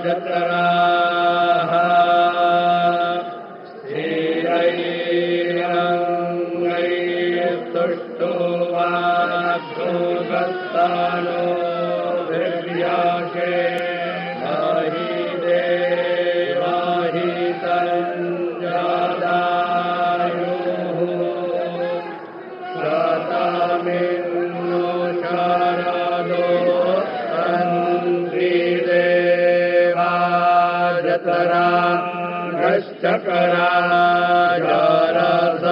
जतराः स्थिरैरङ्गैस्तुष्टो वाग्भोगस्तानो विव्यासे महि देवाहि तञ्जादायुः शतमिन्नो शरदो तन्त्रिदेवा जतरा नश्चकरा जरसन्दलूराम्मा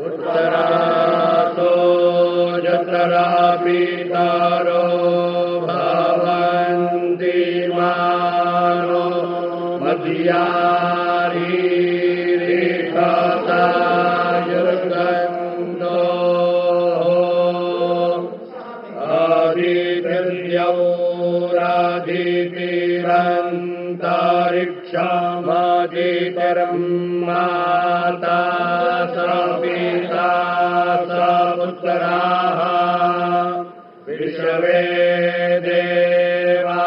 उत्तरातो जतरा पितरो भवन्ति मानो मध्यारीरिषतायुर्गन्धो आदित्यौरादितिरन्तरिक्षमदितिर्माता सपिता सपुत्राः विश्वे देवा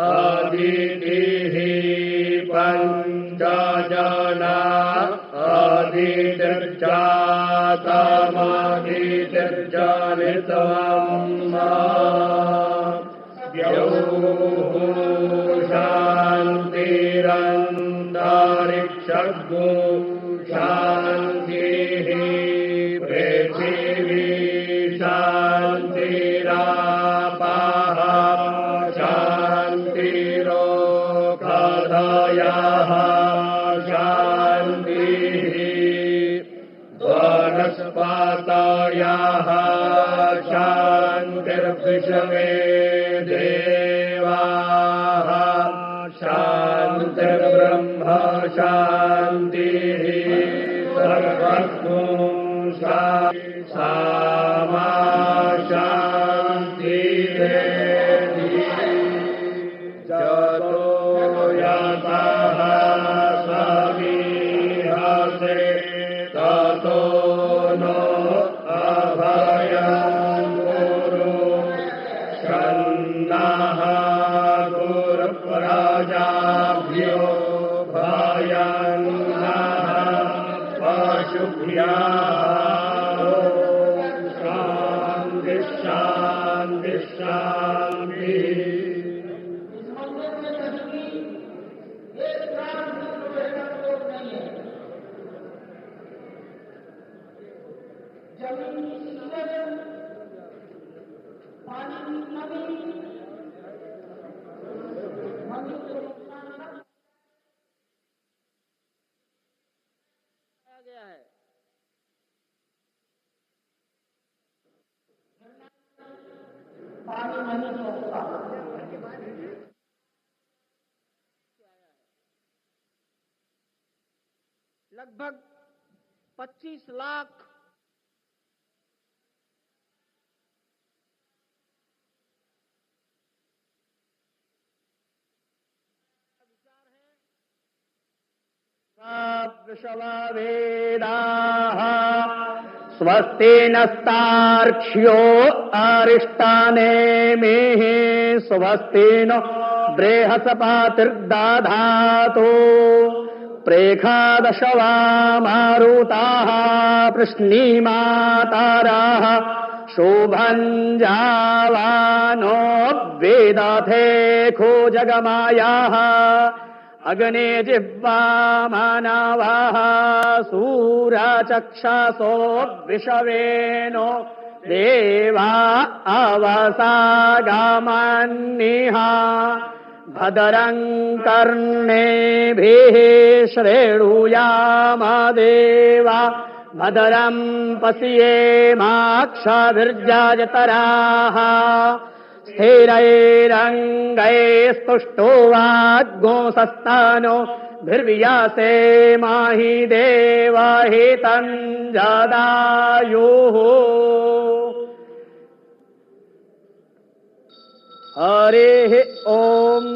अदितिः पञ्चजना अदितिर्जातमदितिर्जनितवम् द्यौः शान्तिरन्तरिक्षगो शान्तिः पृथिवी शान्तिरापः शान्तिरोषधयः शान्तिः वनस्पतयः शान्तिर्विश्वे देवाः शान्तिर्ब्रह्म शान्तिः सर्वगो सामा शान्तिरेधि जतो यतः समीहसे ततो नो अभयं कुरु छन्नः गुरुप्रजाभ्यो भयन्नः पशुभ्यः शान्ति शान्ति शान्तिः। लगभग 25 लाख विश्ववेदाः स्वस्ति नस्तार्क्ष्यो अरिष्टानेमिः स्वस्ति नो बृहस्पतिर्दधातु प्रेखादशवा मारुताः पृश्नीमाताराः शोभञ्जावानो वेदथेखो जगमायाः अग्ने जिह्वा मानवाः सूरचक्षसो विश्वेनो देवा अवसागामन्निः भद्रं कर्णेभिः श्रेणुयामदेवा भद्रं पश्येमाक्षभिर्जतराः स्थिरैरङ्गैस्तुष्टो वाग्गोंसस्तनो भिर्वियासे माहि देवाहि तञ्जदायुः। हरिः ॐ।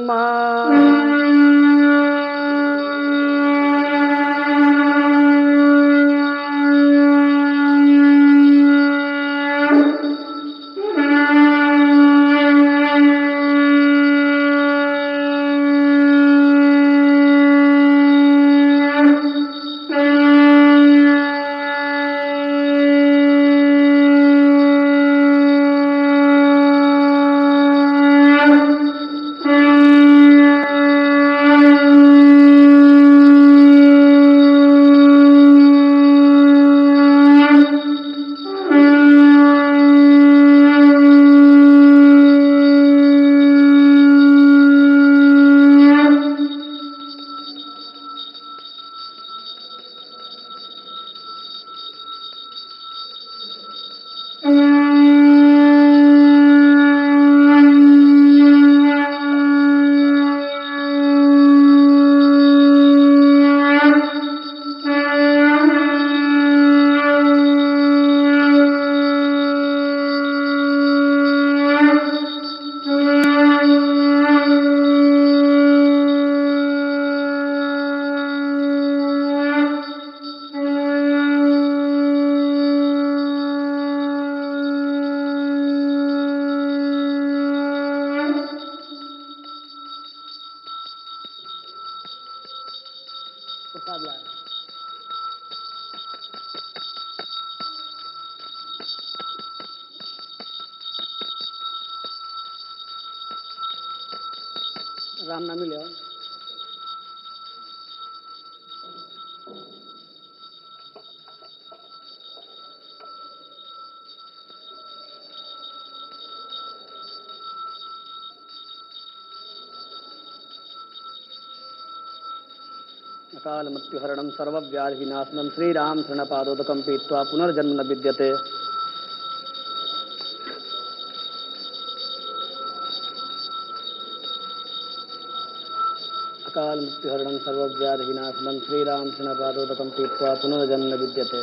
राम नाम मिले अकाल मृत्युहरणं सर्वव्याधिनाशनं श्रीराम शरणपादोदकं पीत्वा पुनर्जन्म न विद्यते। अकाल मृत्युहरणं सर्वव्याधिनाशनं श्रीराम शरणपादोदकं पीत्वा पुनर्जन्म न विद्यते।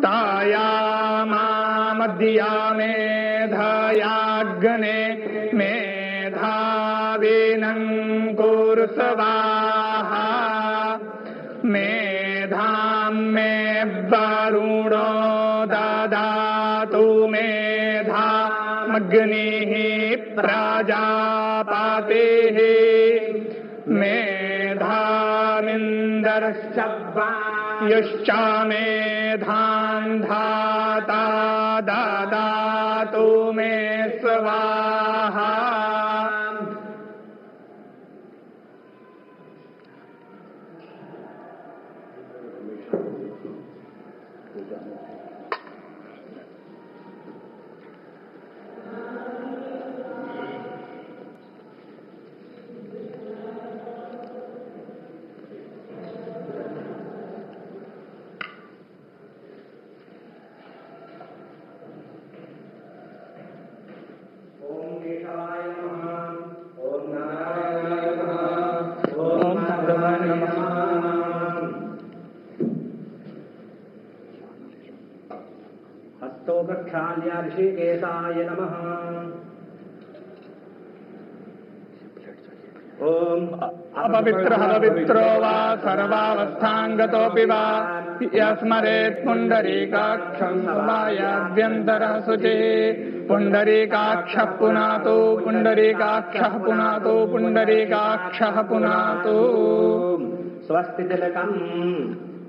तायामामद्या मेधयाग्ने मेधाविनं कुरु स्वाहा मेधां मे वरुणो ददातु मेधामग्निः प्रजापतिः मेधामिन्दर्शब्बा युश्च मेधां धाता ददातु मे स्वाहा हस्तो प्रक्षाल्य ऋषिकेशाय नमः। ओम अपवित्रः पवित्रो वा सर्वावस्थाङ्गतोऽपि वा यस्मरेत् पुण्डरीकाक्षं समायाभ्यन्तरः शुचिः पुण्डरीकाक्षः पुनातु पुण्डरीकाक्षः पुनातु पुण्डरीकाक्षः पुनातु। स्वस्ति तिलकम्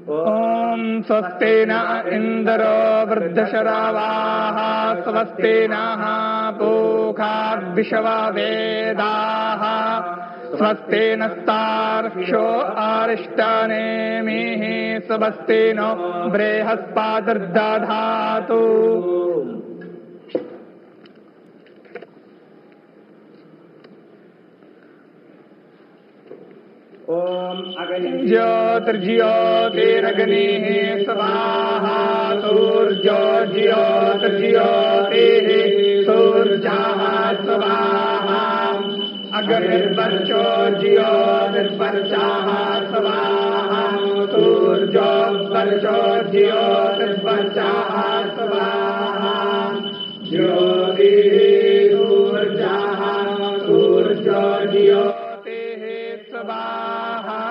ॐ स्वस्ति न इन्द्रो वृद्धशरावाः स्वस्ति नः पूषा विश्ववेदाः स्वस्ति नस्तार्क्ष्यो अरिष्टनेमिः स्वस्ति नो बृहस्पतिर्दधातु। ओम अग्नि ज्योतिर्ज्योतिरग्निः स्वाहा सूर्यो ज्योतिर्ज्योतिः सूर्यः स्वाहा अग्निर्वर्चो ज्योतिर्वर्चः स्वाहा सूर्यो वर्चो ज्योतिर्वर्चः स्वाहा ज्योतिः सूर्यः सूर्यो ज्योतिः स्वाहा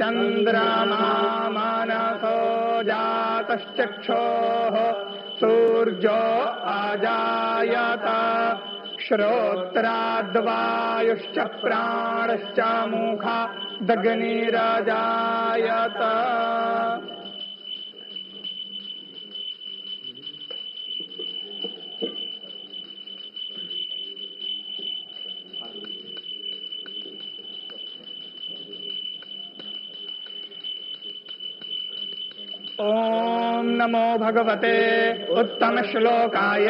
चन्द्रमा मनसो जातश्चक्षोः सूर्यो अजायत श्रोत्राद्वायुश्च प्राणश्च मुखादग्निरजायत ओम नमो भगवते उत्तम श्लोकाय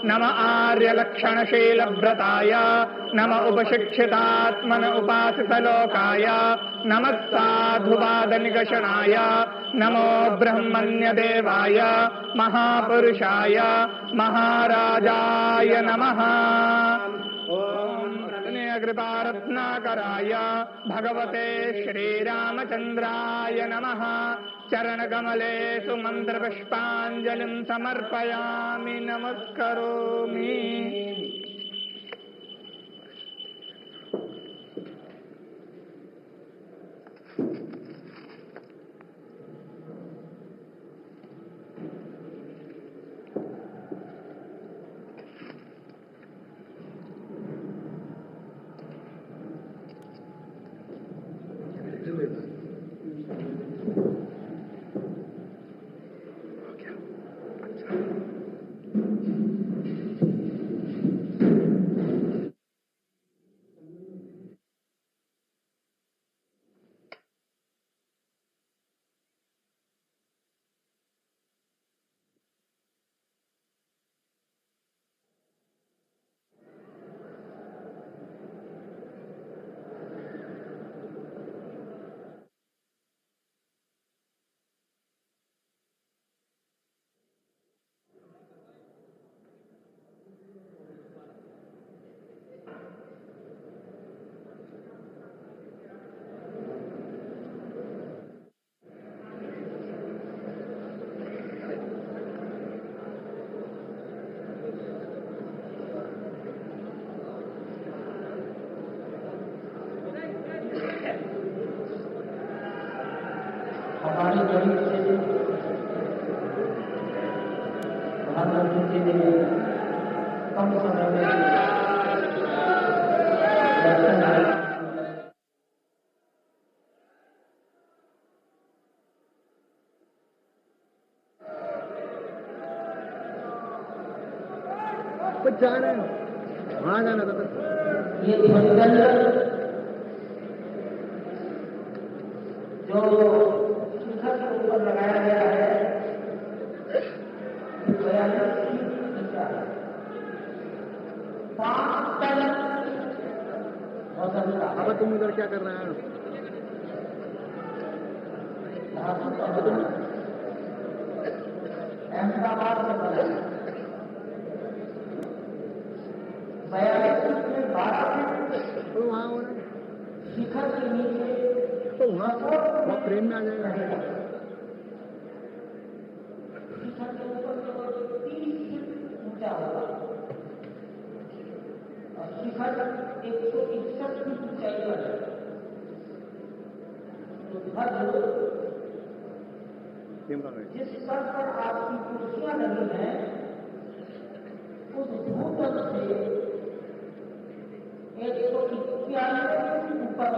नम आर्यलक्षणशीलव्रताय नम उपशिक्षितात्मन उपासितलोकाय नमः साधुवादनिगषणाय नमो ब्रह्मण्यदेवाय महापुरुषाय महाराजाय नमः। कृपारत्नाकराय भगवते श्रीरामचन्द्राय नमः। चरणकमलेषु मन्त्रपुष्पाञ्जलिं समर्पयामि नमस्करोमि। कुछ जाना है वहां जाना था। ये ध्वनिदंड जो शिखर के ऊपर लगाया गया है अब तुम उधर क्या कर रहे हैं? अहमदाबाद में बना तो वहाँ होना शिखर के नीचे तो वहाँ फ्रेम में आ जाएगा। शिखर के ऊपर 30 फीट ऊंचा होगा और शिखर 161 फीट ऊंचाई पर है। तो जिस स्तर पर आपकी कुर्सियां लगी हैं उस भूतल से 191 फीट ऊपर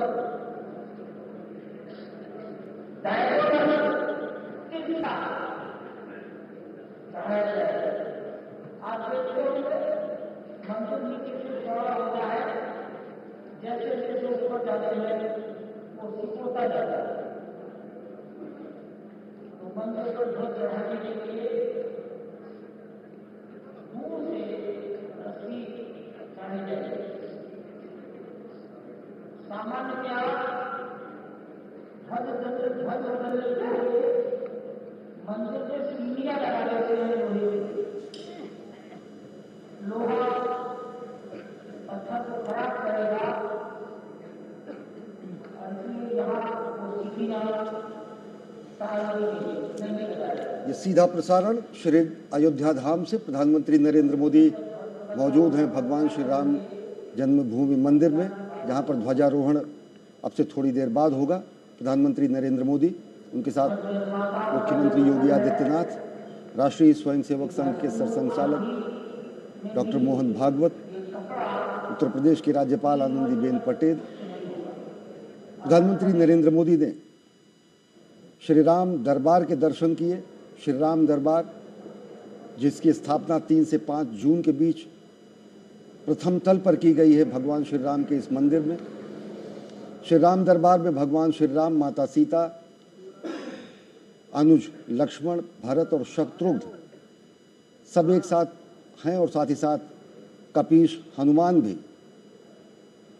आप देखते होंगे मंदिर नीचे से चौड़ा होता है, जैसे जैसे ऊपर जाते हैं वो सिकुड़ता जाता है। तो मंदिर पर ध्वज चढ़ाने के लिए दूर से रस्सी चढ़ाई जाएगी। सामान्यतया ध्वज बदलने के लिए मंदिर में सीढ़ियां लगा देते हैं लोहा पत्थर को खराब करेगा और इसलिए यहाँ वो सीढ़ियां नहीं लगाएगा। ये सीधा प्रसारण श्री अयोध्या धाम से प्रधानमंत्री नरेंद्र मोदी मौजूद हैं भगवान श्री राम जन्मभूमि मंदिर में, जहां पर ध्वजारोहण अब से थोड़ी देर बाद होगा। प्रधानमंत्री नरेंद्र मोदी, उनके साथ मुख्यमंत्री योगी आदित्यनाथ, राष्ट्रीय स्वयंसेवक संघ के सरसंघचालक डॉक्टर मोहन भागवत, उत्तर प्रदेश की राज्यपाल आनंदीबेन पटेल। प्रधानमंत्री नरेंद्र मोदी ने श्री राम दरबार के दर्शन किए। श्री राम दरबार, जिसकी स्थापना 3 से 5 जून के बीच प्रथम तल पर की गई है भगवान श्री राम के इस मंदिर में। श्री राम दरबार में भगवान श्री राम, माता सीता, अनुज लक्ष्मण, भरत और शत्रुघ्न सब एक साथ हैं और साथ ही साथ कपीश हनुमान भी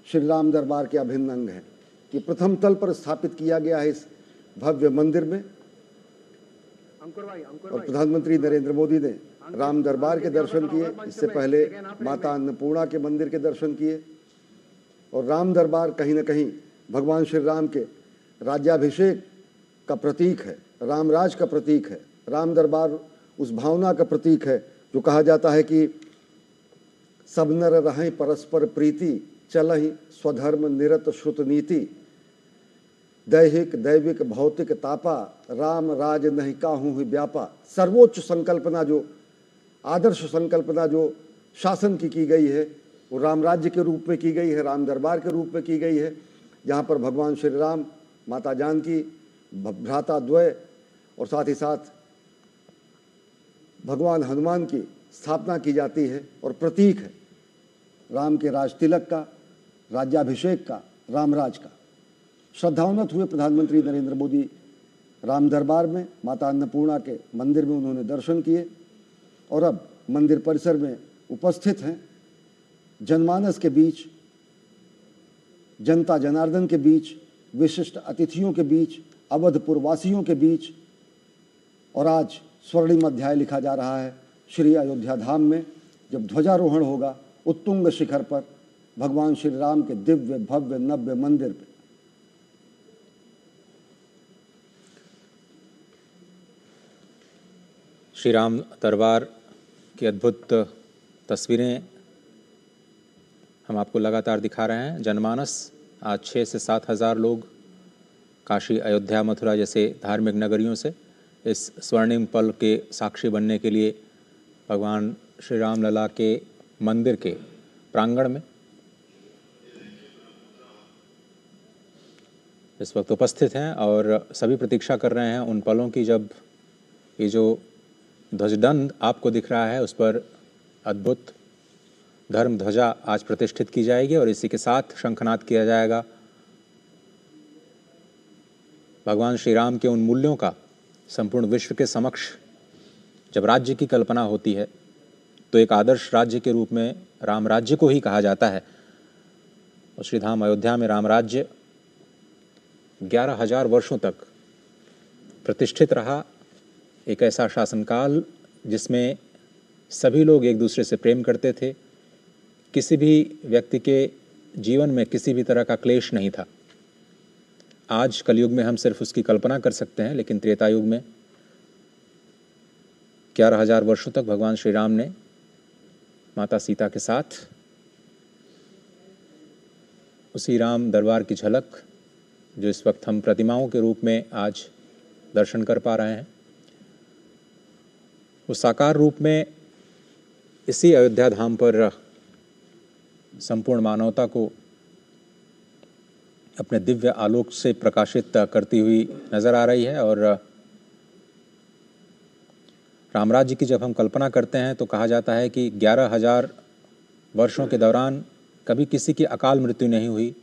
श्री राम दरबार के अभिन्न अंग हैं कि प्रथम तल पर स्थापित किया गया है इस भव्य मंदिर में। और प्रधानमंत्री नरेंद्र मोदी ने राम दरबार के दर्शन किए, इससे पहले माता अन्नपूर्णा के मंदिर के दर्शन किए। और राम दरबार कहीं न कहीं भगवान श्री राम के राज्याभिषेक का प्रतीक है, रामराज का प्रतीक है। राम दरबार उस भावना का प्रतीक है जो कहा जाता है कि सब नर रहें परस्पर प्रीति, चलहि स्वधर्म निरत श्रुत नीति, दैहिक दैविक भौतिक तापा, राम राज नहीं काहू ही व्यापा। सर्वोच्च संकल्पना, जो आदर्श संकल्पना जो शासन की गई है, वो राम राज्य के रूप में की गई है, राम दरबार के रूप में की गई है, जहाँ पर भगवान श्री राम, माता जानकी, भ्राता द्वय और साथ ही साथ भगवान हनुमान की स्थापना की जाती है और प्रतीक है राम के राज तिलक का, राज्याभिषेक का, रामराज का। श्रद्धान्वित हुए प्रधानमंत्री नरेंद्र मोदी राम दरबार में, माता अन्नपूर्णा के मंदिर में उन्होंने दर्शन किए और अब मंदिर परिसर में उपस्थित हैं। जनमानस के बीच, जनता जनार्दन के बीच, विशिष्ट अतिथियों के बीच, अवधपुर वासियों के बीच। और आज स्वर्णिम अध्याय लिखा जा रहा है श्री अयोध्या धाम में, जब ध्वजारोहण होगा उत्तुंग शिखर पर भगवान श्री राम के दिव्य भव्य नव्य मंदिर पर। श्री राम दरबार की अद्भुत तस्वीरें हम आपको लगातार दिखा रहे हैं। जनमानस, आज 6 से 7 हज़ार लोग काशी, अयोध्या, मथुरा जैसे धार्मिक नगरियों से इस स्वर्णिम पल के साक्षी बनने के लिए भगवान श्री राम लला के मंदिर के प्रांगण में इस वक्त उपस्थित हैं और सभी प्रतीक्षा कर रहे हैं उन पलों की जब ये जो ध्वजदंड आपको दिख रहा है उस पर अद्भुत धर्म ध्वजा आज प्रतिष्ठित की जाएगी और इसी के साथ शंखनाद किया जाएगा। भगवान श्री राम के उन मूल्यों का संपूर्ण विश्व के समक्ष जब राज्य की कल्पना होती है तो एक आदर्श राज्य के रूप में राम राज्य को ही कहा जाता है। और श्री धाम अयोध्या में राम राज्य 11,000 वर्षों तक प्रतिष्ठित रहा। एक ऐसा शासनकाल जिसमें सभी लोग एक दूसरे से प्रेम करते थे, किसी भी व्यक्ति के जीवन में किसी भी तरह का क्लेश नहीं था। आज कलयुग में हम सिर्फ उसकी कल्पना कर सकते हैं, लेकिन त्रेता युग में 11,000 वर्षों तक भगवान श्री राम ने माता सीता के साथ उसी राम दरबार की झलक जो इस वक्त हम प्रतिमाओं के रूप में आज दर्शन कर पा रहे हैं, उस साकार रूप में इसी अयोध्या धाम पर संपूर्ण मानवता को अपने दिव्य आलोक से प्रकाशित करती हुई नजर आ रही है। और रामराज्य की जब हम कल्पना करते हैं तो कहा जाता है कि 11,000 वर्षों के दौरान कभी किसी की अकाल मृत्यु नहीं हुई,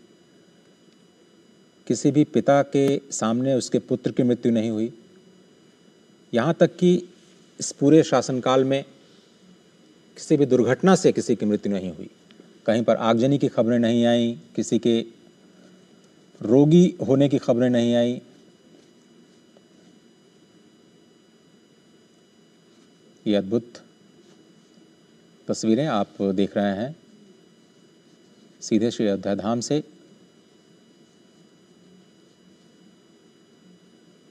किसी भी पिता के सामने उसके पुत्र की मृत्यु नहीं हुई, यहाँ तक कि इस पूरे शासनकाल में किसी भी दुर्घटना से किसी की मृत्यु नहीं हुई। कहीं पर आगजनी की खबरें नहीं आईं, किसी के रोगी होने की खबरें नहीं आईं, ये अद्भुत तस्वीरें आप देख रहे हैं सीधे श्री अयोध्या धाम से।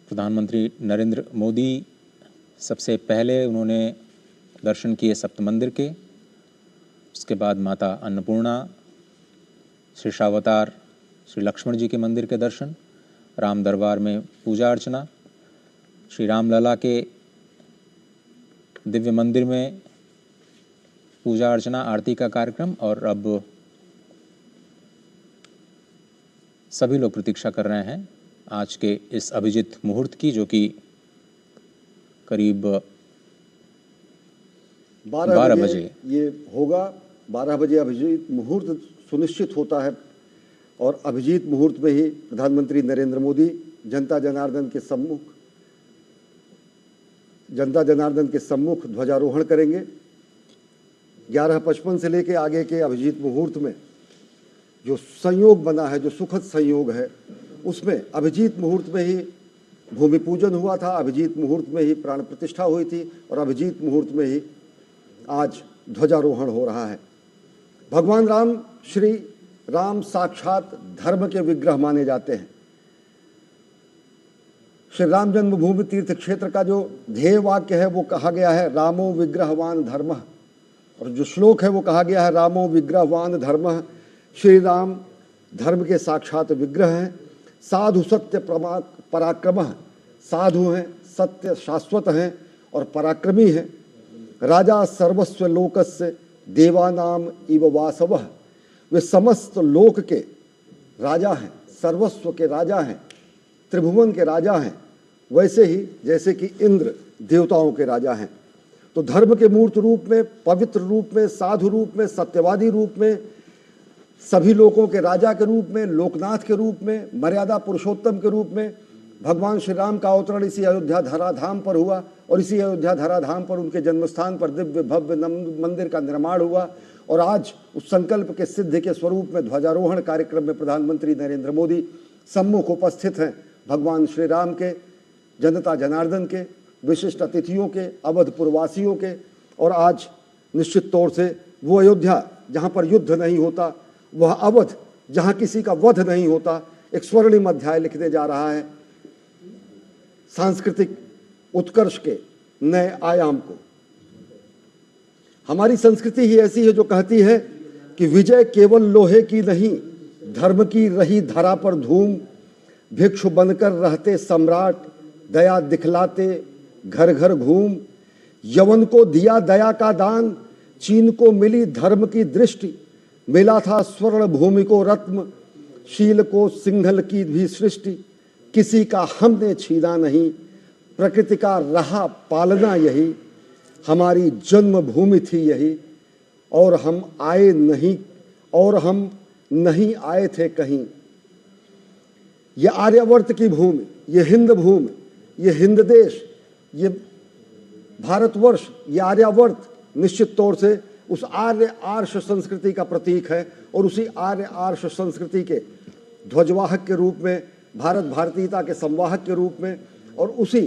प्रधानमंत्री नरेंद्र मोदी सबसे पहले उन्होंने दर्शन किए सप्त मंदिर के, उसके बाद माता अन्नपूर्णा, श्री शावतार श्री लक्ष्मण जी के मंदिर के दर्शन, राम दरबार में पूजा अर्चना, श्री रामलला के दिव्य मंदिर में पूजा अर्चना आरती का कार्यक्रम, और अब सभी लोग प्रतीक्षा कर रहे हैं आज के इस अभिजीत मुहूर्त की, जो कि करीब 12 बजे ये होगा। 12 बजे अभिजीत मुहूर्त सुनिश्चित होता है और अभिजीत मुहूर्त में ही प्रधानमंत्री नरेंद्र मोदी जनता जनार्दन के सम्मुख ध्वजारोहण करेंगे। 11:55 से लेके आगे के अभिजीत मुहूर्त में जो संयोग बना है, जो सुखद संयोग है, उसमें अभिजीत मुहूर्त में ही भूमि पूजन हुआ था, अभिजीत मुहूर्त में ही प्राण प्रतिष्ठा हुई थी और अभिजीत मुहूर्त में ही आज ध्वजारोहण हो रहा है। भगवान राम, श्री राम साक्षात धर्म के विग्रह माने जाते हैं। श्री राम जन्मभूमि तीर्थ क्षेत्र का जो ध्येय वाक्य है वो कहा गया है रामो विग्रहवान धर्मः, और जो श्लोक है वो कहा गया है रामो विग्रहवान धर्मः। श्री राम धर्म के साक्षात विग्रह हैं। साधु सत्य पराक्रमः, साधु हैं, सत्य शाश्वत हैं और पराक्रमी हैं। राजा सर्वस्व लोकस्य देवानाम इव वासवः, वे समस्त लोक के राजा हैं, सर्वस्व के राजा हैं, त्रिभुवन के राजा हैं, वैसे ही जैसे कि इंद्र देवताओं के राजा हैं। तो धर्म के मूर्त रूप में, पवित्र रूप में, साधु रूप में, सत्यवादी रूप में, सभी लोगों के राजा के रूप में, लोकनाथ के रूप में, मर्यादा पुरुषोत्तम के रूप में भगवान श्री राम का अवतरण इसी अयोध्या धराधाम पर हुआ और इसी अयोध्या धराधाम पर उनके जन्मस्थान पर दिव्य भव्य मंदिर का निर्माण हुआ। और आज उस संकल्प के सिद्धि के स्वरूप में ध्वजारोहण कार्यक्रम में प्रधानमंत्री नरेंद्र मोदी सम्मुख उपस्थित हैं। भगवान श्री राम के, जनता जनार्दन के, विशिष्ट अतिथियों के, अवधपुरवासियों के, और आज निश्चित तौर से वो अयोध्या जहाँ पर युद्ध नहीं होता, वह अवध जहाँ किसी का वध नहीं होता, एक स्वर्णिम अध्याय लिखने जा रहा है सांस्कृतिक उत्कर्ष के नए आयाम को। हमारी संस्कृति ही ऐसी है जो कहती है कि विजय केवल लोहे की नहीं, धर्म की रही धरा पर धूम, भिक्षु बनकर रहते सम्राट, दया दिखलाते घर घर घूम। यवन को दिया दया का दान, चीन को मिली धर्म की दृष्टि, मिला था स्वर्ण भूमि को रत्न, शील को सिंघल की भी सृष्टि। किसी का हमने छीना नहीं, प्रकृति का रहा पालना यही, हमारी जन्मभूमि थी यही, और हम नहीं आए थे कहीं। ये आर्यावर्त की भूमि, ये हिंद भूमि, ये हिंद देश, ये भारतवर्ष, ये आर्यावर्त निश्चित तौर से उस आर्य आर्ष संस्कृति का प्रतीक है और उसी आर्य आर्ष संस्कृति के ध्वजवाहक के रूप में, भारत भारतीयता के संवाहक के रूप में, और उसी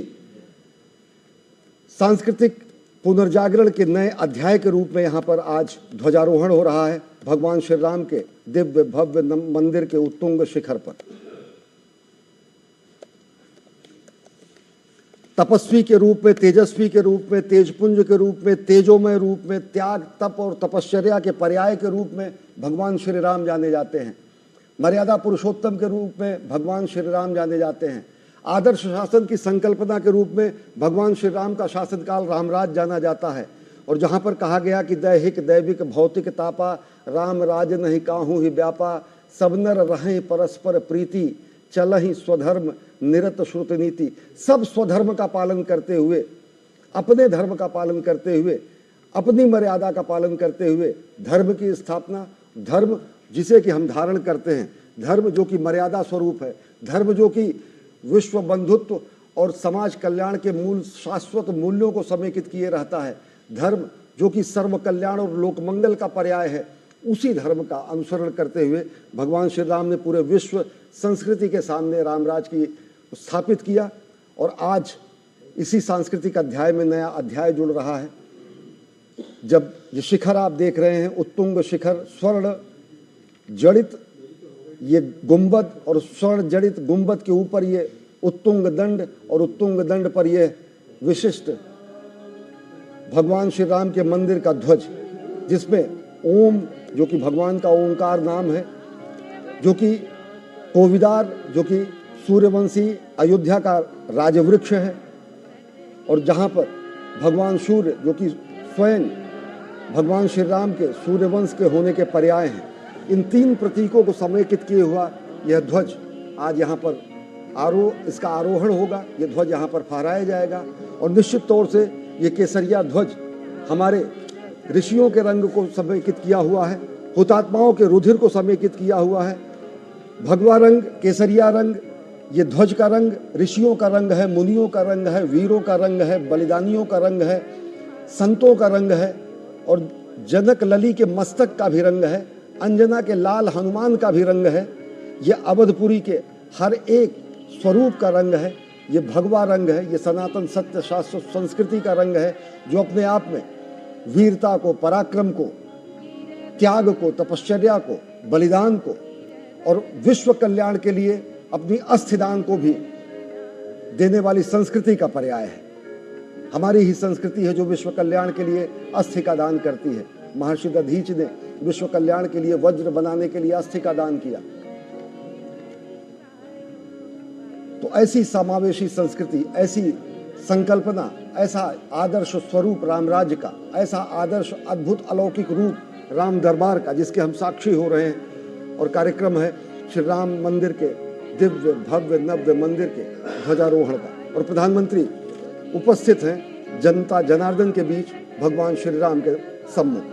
सांस्कृतिक पुनर्जागरण के नए अध्याय के रूप में यहाँ पर आज ध्वजारोहण हो रहा है भगवान श्री राम के दिव्य भव्य मंदिर के उत्तुंग शिखर पर। तपस्वी के रूप में, तेजस्वी के रूप में, तेजपुंज के रूप में, तेजोमय रूप में, त्याग, तप और तपश्चर्या के पर्याय के रूप में भगवान श्री राम जाने जाते हैं। मर्यादा पुरुषोत्तम के रूप में भगवान श्री राम जाने जाते हैं। आदर्श शासन की संकल्पना के रूप में भगवान श्री राम का शासनकाल रामराज जाना जाता है। और जहाँ पर कहा गया कि दैहिक दैविक भौतिक तापा, राम राज नहीं काहू ही व्यापा, सब नर रहें परस्पर प्रीति, चलहि स्वधर्म निरत श्रुत नीति। सब स्वधर्म का पालन करते हुए, अपने धर्म का पालन करते हुए, अपनी मर्यादा का पालन करते हुए धर्म की स्थापना, धर्म जिसे कि हम धारण करते हैं, धर्म जो कि मर्यादा स्वरूप है, धर्म जो कि विश्व बंधुत्व और समाज कल्याण के मूल शाश्वत मूल्यों को समेकित किए रहता है, धर्म जो कि सर्व कल्याण और लोकमंगल का पर्याय है, उसी धर्म का अनुसरण करते हुए भगवान श्री राम ने पूरे विश्व संस्कृति के सामने रामराज की स्थापित किया। और आज इसी सांस्कृतिक अध्याय में नया अध्याय जुड़ रहा है। जब ये शिखर आप देख रहे हैं, उत्तुंग शिखर, स्वर्ण जड़ित ये गुंबद, और स्वर्ण जड़ित गुंबद के ऊपर ये उत्तुंग दंड, और उत्तुंग दंड पर ये विशिष्ट भगवान श्री राम के मंदिर का ध्वज, जिसमें ओम, जो कि भगवान का ओंकार नाम है, जो कि कोविदार, जो कि सूर्यवंशी अयोध्या का राजवृक्ष है, और जहाँ पर भगवान सूर्य, जो कि स्वयं भगवान श्री राम के सूर्यवंश के होने के पर्याय हैं, इन तीन प्रतीकों को समेकित किए हुआ यह ध्वज आज यहाँ पर इसका आरोहण होगा। यह ध्वज यहाँ पर फहराया जाएगा, और निश्चित तौर से ये केसरिया ध्वज हमारे ऋषियों के रंग को समेकित किया हुआ है, हुतात्माओं के रुधिर को समेकित किया हुआ है। भगवा रंग, केसरिया रंग, ये ध्वज का रंग ऋषियों का रंग है, मुनियों का रंग है, वीरों का रंग है, बलिदानियों का रंग है, संतों का रंग है, और जनक लली के मस्तक का भी रंग है, अंजना के लाल हनुमान का भी रंग है। ये अवधपुरी के हर एक स्वरूप का रंग है। ये भगवा रंग है, ये सनातन सत्य शास्त्र संस्कृति का रंग है, जो अपने आप में वीरता को, पराक्रम को, त्याग को, तपश्चर्या को, बलिदान को और विश्व कल्याण के लिए अपनी अस्थिदान को भी देने वाली संस्कृति का पर्याय है। हमारी ही संस्कृति है जो विश्व कल्याण के लिए अस्थि का दान करती है। महर्षि दधीच ने विश्व कल्याण के लिए वज्र बनाने के लिए अस्थि का दान किया। तो ऐसी समावेशी संस्कृति, ऐसी संकल्पना, ऐसा आदर्श स्वरूप राम राज्य का, ऐसा आदर्श अद्भुत अलौकिक रूप राम दरबार का, जिसके हम साक्षी हो रहे हैं। और कार्यक्रम है श्री राम मंदिर के दिव्य भव्य नव्य मंदिर के ध्वजारोहण का, और प्रधानमंत्री उपस्थित हैं जनता जनार्दन के बीच भगवान श्री राम के सम्मुख।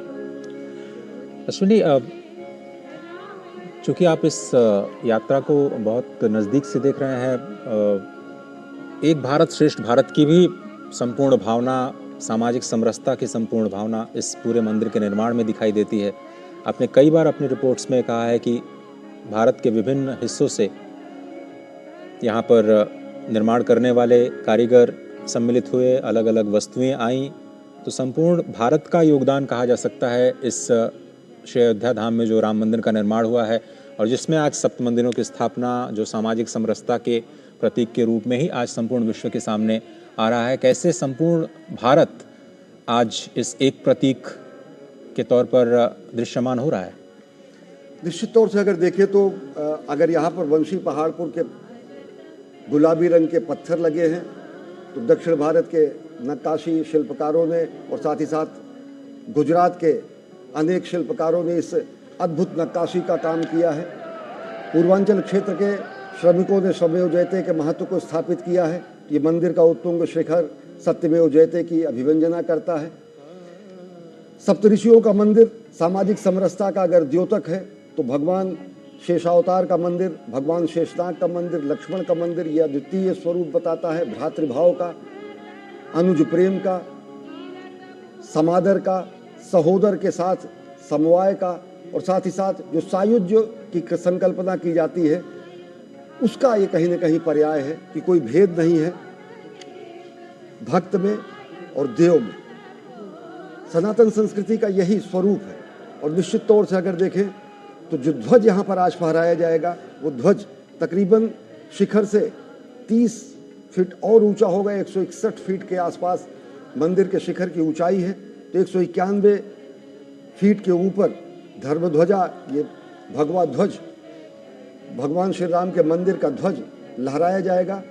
अश्विनी, चूँकि आप इस यात्रा को बहुत नज़दीक से देख रहे हैं, एक भारत श्रेष्ठ भारत की भी संपूर्ण भावना, सामाजिक समरसता की संपूर्ण भावना इस पूरे मंदिर के निर्माण में दिखाई देती है। आपने कई बार अपनी रिपोर्ट्स में कहा है कि भारत के विभिन्न हिस्सों से यहाँ पर निर्माण करने वाले कारीगर सम्मिलित हुए, अलग अलग वस्तुएं आईं, तो संपूर्ण भारत का योगदान कहा जा सकता है इस श्री अयोध्या धाम में जो राम मंदिर का निर्माण हुआ है, और जिसमें आज सप्त मंदिरों की स्थापना जो सामाजिक समरसता के प्रतीक के रूप में ही आज संपूर्ण विश्व के सामने आ रहा है। कैसे संपूर्ण भारत आज इस एक प्रतीक के तौर पर दृश्यमान हो रहा है? निश्चित तौर से अगर देखें तो अगर यहाँ पर वंशी पहाड़पुर के गुलाबी रंग के पत्थर लगे हैं, तो दक्षिण भारत के नक्काशी शिल्पकारों ने और साथ ही साथ गुजरात के अनेक शिल्पकारों ने इस अद्भुत नक्काशी का काम किया है। पूर्वांचल क्षेत्र के श्रमिकों ने श्रमेव जयते के महत्व को स्थापित किया है। ये मंदिर का उत्तुंग शिखर सत्यमेव जयते की अभिव्यंजना करता है। सप्तऋषियों का मंदिर सामाजिक समरसता का अगर द्योतक है, तो भगवान शेषावतार का मंदिर, भगवान शेषनाग का मंदिर, लक्ष्मण का मंदिर, यह अद्वितीय स्वरूप बताता है भ्रातृभाव का, अनुज प्रेम का, समादर का, सहोदर के साथ समवाय का, और साथ ही साथ जो सायुज्य की संकल्पना की जाती है, उसका ये कहीं न कहीं पर्याय है कि कोई भेद नहीं है भक्त में और देव में। सनातन संस्कृति का यही स्वरूप है। और निश्चित तौर से अगर देखें तो जो ध्वज यहाँ पर आज फहराया जाएगा, वो ध्वज तकरीबन शिखर से 30 फीट और ऊंचा होगा। 161 फीट के आसपास मंदिर के शिखर की ऊंचाई है। तो 191 फीट के ऊपर धर्मध्वजा, ये भगवा ध्वज, भगवान श्री राम के मंदिर का ध्वज लहराया जाएगा।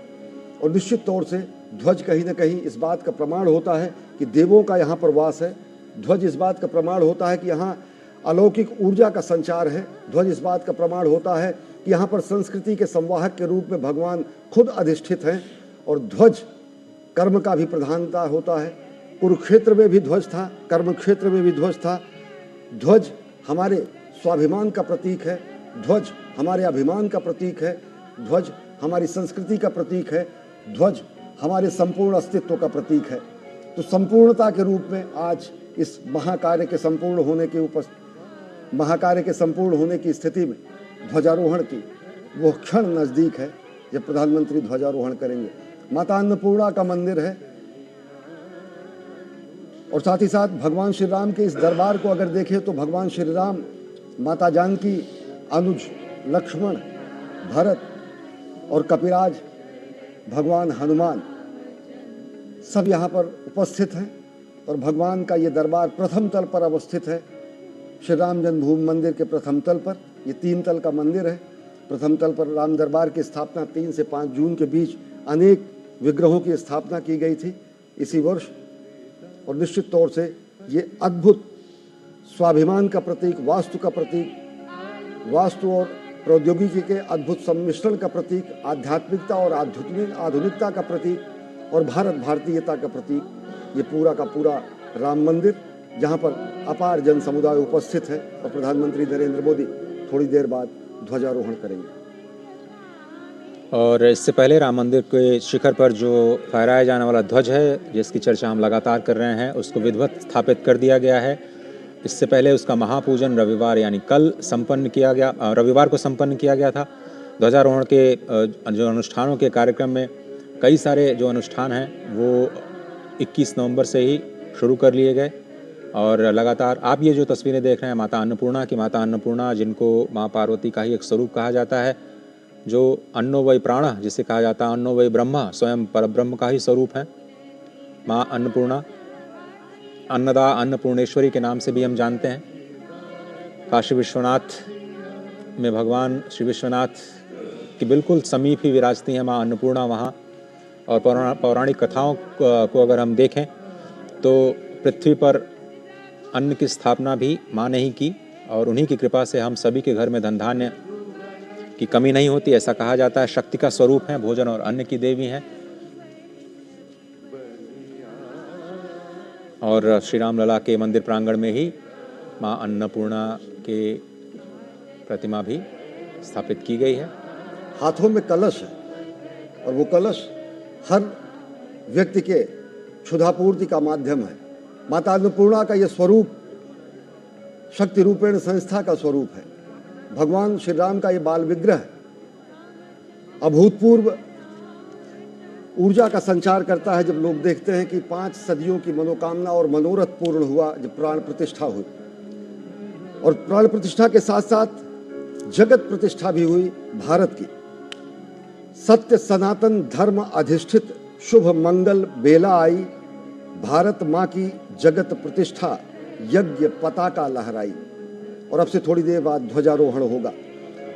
और निश्चित तौर से ध्वज कहीं न कहीं इस बात का प्रमाण होता है कि देवों का यहाँ पर वास है। ध्वज इस बात का प्रमाण होता है कि यहाँ अलौकिक ऊर्जा का संचार है। ध्वज इस बात का प्रमाण होता है कि यहाँ पर संस्कृति के संवाहक के रूप में भगवान खुद अधिष्ठित हैं। और ध्वज कर्म का भी प्रधानता होता है। कुरुक्षेत्र में भी ध्वज था, कर्म क्षेत्र में भी ध्वज था। ध्वज हमारे स्वाभिमान का प्रतीक है, ध्वज हमारे अभिमान का प्रतीक है, ध्वज हमारी संस्कृति का प्रतीक है, ध्वज हमारे संपूर्ण अस्तित्व का प्रतीक है। तो संपूर्णता के रूप में आज इस महाकार्य के संपूर्ण होने की स्थिति में ध्वजारोहण की वो क्षण नज़दीक है जब प्रधानमंत्री ध्वजारोहण करेंगे। माता अन्नपूर्णा का मंदिर है। और साथ ही साथ भगवान श्री राम के इस दरबार को अगर देखें तो भगवान श्री राम, माता जानकी, अनुज लक्ष्मण, भरत और कपिराज, भगवान हनुमान सब यहाँ पर उपस्थित हैं। और भगवान का ये दरबार प्रथम तल पर अवस्थित है, श्री राम जन्मभूमि मंदिर के प्रथम तल पर। ये 3 तल का मंदिर है। प्रथम तल पर राम दरबार की स्थापना 3 से 5 जून के बीच अनेक विग्रहों की स्थापना की गई थी इसी वर्ष। और निश्चित तौर से ये अद्भुत स्वाभिमान का प्रतीक, वास्तु का प्रतीक, वास्तु और प्रौद्योगिकी के अद्भुत सम्मिश्रण का प्रतीक, आध्यात्मिकता और आधुनिकता का प्रतीक और भारत भारतीयता का प्रतीक ये पूरा का पूरा राम मंदिर, जहाँ पर अपार जन समुदाय उपस्थित है। और प्रधानमंत्री नरेंद्र मोदी थोड़ी देर बाद ध्वजारोहण करेंगे। और इससे पहले राम मंदिर के शिखर पर जो फहराया जाने वाला ध्वज है, जिसकी चर्चा हम लगातार कर रहे हैं, उसको विधिवत स्थापित कर दिया गया है। इससे पहले उसका महापूजन रविवार यानी कल संपन्न किया गया, रविवार को संपन्न किया गया था। ध्वजारोहण के जो अनुष्ठानों के कार्यक्रम में कई सारे जो अनुष्ठान हैं वो 21 नवंबर से ही शुरू कर लिए गए। और लगातार आप ये जो तस्वीरें देख रहे हैं माता अन्नपूर्णा की, माता अन्नपूर्णा जिनको माँ पार्वती का ही एक स्वरूप कहा जाता है, जो अन्नो वै प्राण जिसे कहा जाता है, अन्नो वै ब्रह्मा, स्वयं परब्रह्म का ही स्वरूप है माँ अन्नपूर्णा। अन्नदा, अन्नपूर्णेश्वरी के नाम से भी हम जानते हैं। काशी विश्वनाथ में भगवान श्री विश्वनाथ की बिल्कुल समीप ही विराजती हैं माँ अन्नपूर्णा वहाँ। और पौराणिक कथाओं को अगर हम देखें तो पृथ्वी पर अन्न की स्थापना भी माँ ने ही की और उन्हीं की कृपा से हम सभी के घर में धन धान्य की कमी नहीं होती, ऐसा कहा जाता है। शक्ति का स्वरूप है, भोजन और अन्न की देवी हैं। और श्री राम लला के मंदिर प्रांगण में ही माँ अन्नपूर्णा के प्रतिमा भी स्थापित की गई है। हाथों में कलश है और वो कलश हर व्यक्ति के क्षुधापूर्ति का माध्यम है। माता अन्नपूर्णा का ये स्वरूप शक्ति रूपेण संस्था का स्वरूप है। भगवान श्री राम का ये बाल विग्रह अभूतपूर्व ऊर्जा का संचार करता है जब लोग देखते हैं कि 5 सदियों की मनोकामना और मनोरथ पूर्ण हुआ जब प्राण प्रतिष्ठा हुई। और प्राण प्रतिष्ठा के साथ साथ जगत प्रतिष्ठा भी हुई भारत की। सत्य सनातन धर्म अधिष्ठित शुभ मंगल बेला आई, भारत माँ की जगत प्रतिष्ठा यज्ञ पताका लहराई। और अब से थोड़ी देर बाद ध्वजारोहण होगा।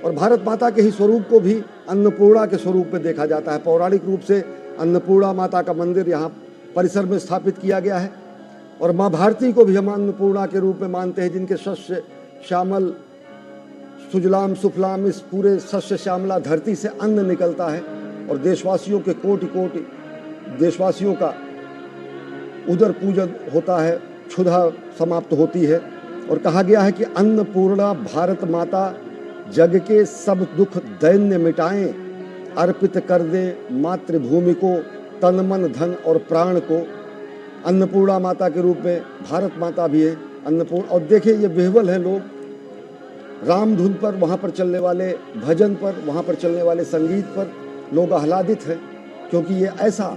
और भारत माता के ही स्वरूप को भी अन्नपूर्णा के स्वरूप में देखा जाता है। पौराणिक रूप से अन्नपूर्णा माता का मंदिर यहाँ परिसर में स्थापित किया गया है। और माँ भारती को भी हम अन्नपूर्णा के रूप में मानते हैं, जिनके शस्य श्यामल सुजलाम सुफलाम इस पूरे शस्य श्यामला धरती से अन्न निकलता है। और देशवासियों के कोटि कोटि देशवासियों का उदर पूजन होता है, क्षुधा समाप्त होती है। और कहा गया है कि अन्नपूर्णा भारत माता जग के सब दुख दैन्य मिटाएं, अर्पित कर दे मातृभूमि को तन मन धन और प्राण को। अन्नपूर्णा माता के रूप में भारत माता भी है अन्नपूर्ण। और देखिए ये विह्वल है लोग, राम धुन पर, वहाँ पर चलने वाले भजन पर, वहाँ पर चलने वाले संगीत पर लोग आह्लादित हैं, क्योंकि ये ऐसा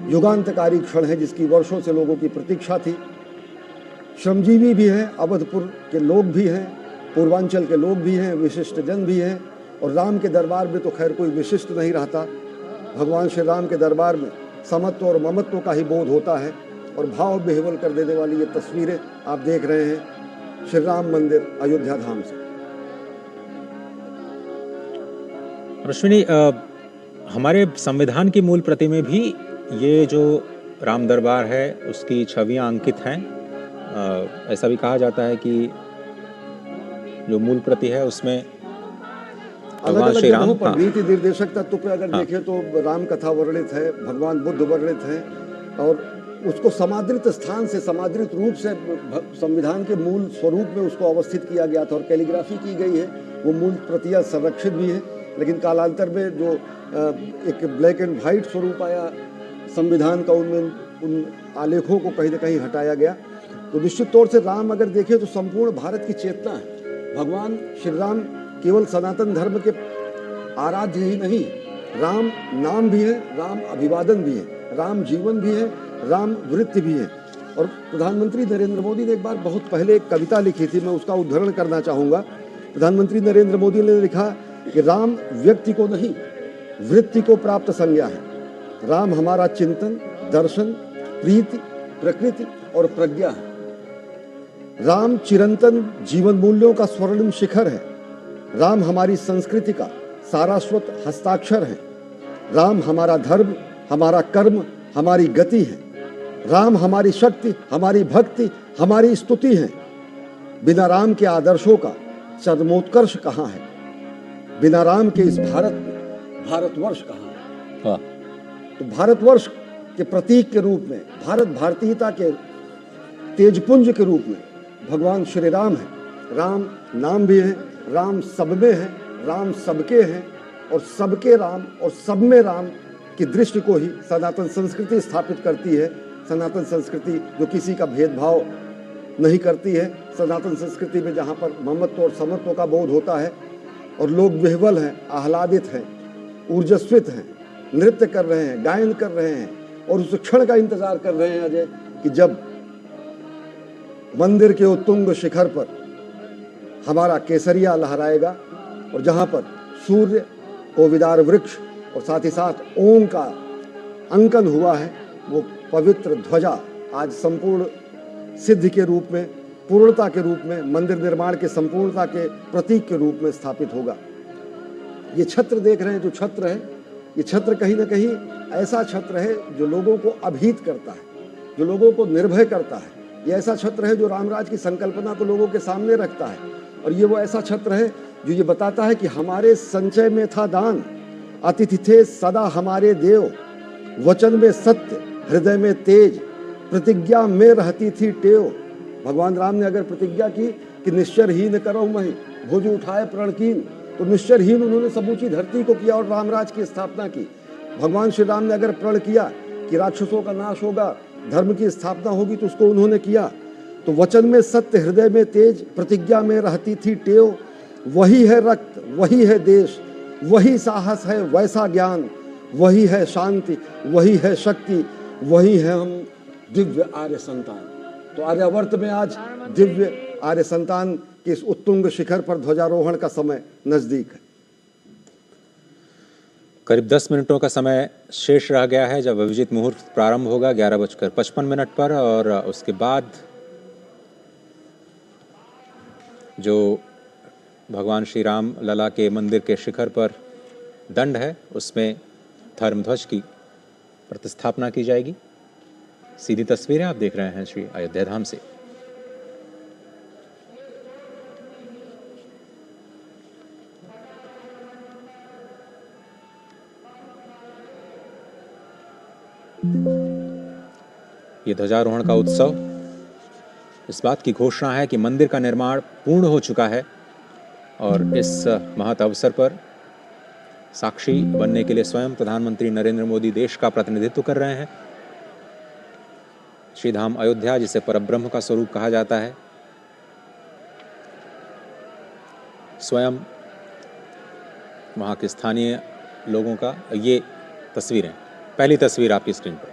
युगांतकारी क्षण है जिसकी वर्षों से लोगों की प्रतीक्षा थी। श्रमजीवी भी हैं, अवधपुर के लोग भी हैं, पूर्वांचल के लोग भी हैं, विशिष्ट जन भी हैं। और राम के दरबार में तो खैर कोई विशिष्ट नहीं रहता। भगवान श्री राम के दरबार में समत्व और ममत्व का ही बोध होता है। और भाव विह्वल कर देने वाली ये तस्वीरें आप देख रहे हैं श्री राम मंदिर अयोध्या धाम से। अश्विनी, हमारे संविधान की मूल प्रति में भी ये जो राम दरबार है उसकी छवियां अंकित हैं। ऐसा भी कहा जाता है कि जो मूल प्रति है उसमें भगवान श्री राम पर नीति निर्देशक तत्व पे अगर देखें तो राम कथा वर्णित है, भगवान बुद्ध वर्णित है। और उसको समादृत स्थान से, समादृत रूप से संविधान के मूल स्वरूप में उसको अवस्थित किया गया था और कैलीग्राफी की गई है। वो मूल प्रतियां संरक्षित भी है, लेकिन कालांतर में जो एक ब्लैक एंड वाइट स्वरूप आया संविधान का, उनमें उन आलेखों को कहीं ना कहीं हटाया गया। तो निश्चित तौर से राम अगर देखें तो संपूर्ण भारत की चेतना है। भगवान श्री राम केवल सनातन धर्म के आराध्य ही नहीं, राम नाम भी है, राम अभिवादन भी है, राम जीवन भी है, राम वृत्ति भी है। और प्रधानमंत्री नरेंद्र मोदी ने एक बार बहुत पहले एक कविता लिखी थी, मैं उसका उद्धरण करना चाहूँगा। प्रधानमंत्री नरेंद्र मोदी ने लिखा कि राम व्यक्ति को नहीं, वृत्ति को प्राप्त संज्ञा है। राम हमारा चिंतन, दर्शन, प्रीति, प्रकृति और प्रज्ञा है। राम चिरंतन जीवन मूल्यों का स्वर्णिम शिखर है। राम हमारी संस्कृति का सारस्वत हस्ताक्षर है। राम हमारा धर्म, हमारा कर्म, हमारी गति है। राम हमारी शक्ति, हमारी भक्ति, हमारी स्तुति है। बिना राम के आदर्शों का चरमोत्कर्ष कहाँ है? बिना राम के इस भारत में भारतवर्ष कहाँ है? वाह। तो भारतवर्ष के प्रतीक के रूप में, भारत भारतीयता के तेजपुंज के रूप में भगवान श्री राम है। राम नाम भी है, राम सब में है, राम सबके हैं, और सबके राम और सब में राम की दृष्टि को ही सनातन संस्कृति स्थापित करती है। सनातन संस्कृति जो किसी का भेदभाव नहीं करती है, सनातन संस्कृति में जहाँ पर ममत्व और समत्व का बोध होता है और लोग विह्वल हैं, आह्लादित हैं, ऊर्जस्वित हैं, नृत्य कर रहे हैं, गायन कर रहे हैं और उस क्षण का इंतजार कर रहे हैं अजय कि जब मंदिर के उत्तुंग शिखर पर हमारा केसरिया लहराएगा और जहाँ पर सूर्य, कोविदार वृक्ष और साथ ही साथ ओम का अंकन हुआ है, वो पवित्र ध्वजा आज संपूर्ण सिद्धि के रूप में, पूर्णता के रूप में, मंदिर निर्माण के संपूर्णता के प्रतीक के रूप में स्थापित होगा। ये छत्र देख रहे हैं, जो छत्र है, ये छत्र कहीं ना कहीं ऐसा छत्र है जो लोगों को अभीत करता है, जो लोगों को निर्भय करता है। ये ऐसा छत्र है जो रामराज की संकल्पना को लोगों के सामने रखता है। और ये वो ऐसा छत्र है जो ये बताता है कि हमारे संचय में था दान, अतिथि थे सदा हमारे देव, वचन में सत्य, हृदय में तेज, प्रतिज्ञा में रहती थी टेव। भगवान राम ने अगर प्रतिज्ञा की कि निश्चरहीन करो मैं, भुज उठाए प्रणकीन, तो निश्चरहीन उन्होंने समूची धरती को किया और रामराज की स्थापना की। भगवान श्री राम ने अगर प्रण किया कि राक्षसों का नाश होगा, धर्म की स्थापना होगी, तो उसको उन्होंने किया। तो वचन में सत्य, हृदय में तेज, प्रतिज्ञा में रहती थी टेव। वही है रक्त, वही है देश, वही साहस है, वैसा ज्ञान, वही है शांति, वही है शक्ति, वही है हम दिव्य आर्य संतान। तो आर्यावर्त में आज दिव्य आर्य संतान के इस उत्तुंग शिखर पर ध्वजारोहण का समय नजदीक है। करीब 10 मिनटों का समय शेष रह गया है जब अभिजीत मुहूर्त प्रारंभ होगा 11:55 पर, और उसके बाद जो भगवान श्री राम लला के मंदिर के शिखर पर दंड है, उसमें धर्मध्वज की प्रतिस्थापना की जाएगी। सीधी तस्वीरें आप देख रहे हैं श्री अयोध्या धाम से। ये ध्वजारोहण का उत्सव इस बात की घोषणा है कि मंदिर का निर्माण पूर्ण हो चुका है और इस महत अवसर पर साक्षी बनने के लिए स्वयं प्रधानमंत्री नरेंद्र मोदी देश का प्रतिनिधित्व कर रहे हैं। श्री धाम अयोध्या, जिसे परब्रह्म का स्वरूप कहा जाता है, स्वयं वहाँ के स्थानीय लोगों का ये तस्वीरें, पहली तस्वीर आपकी स्क्रीन पर।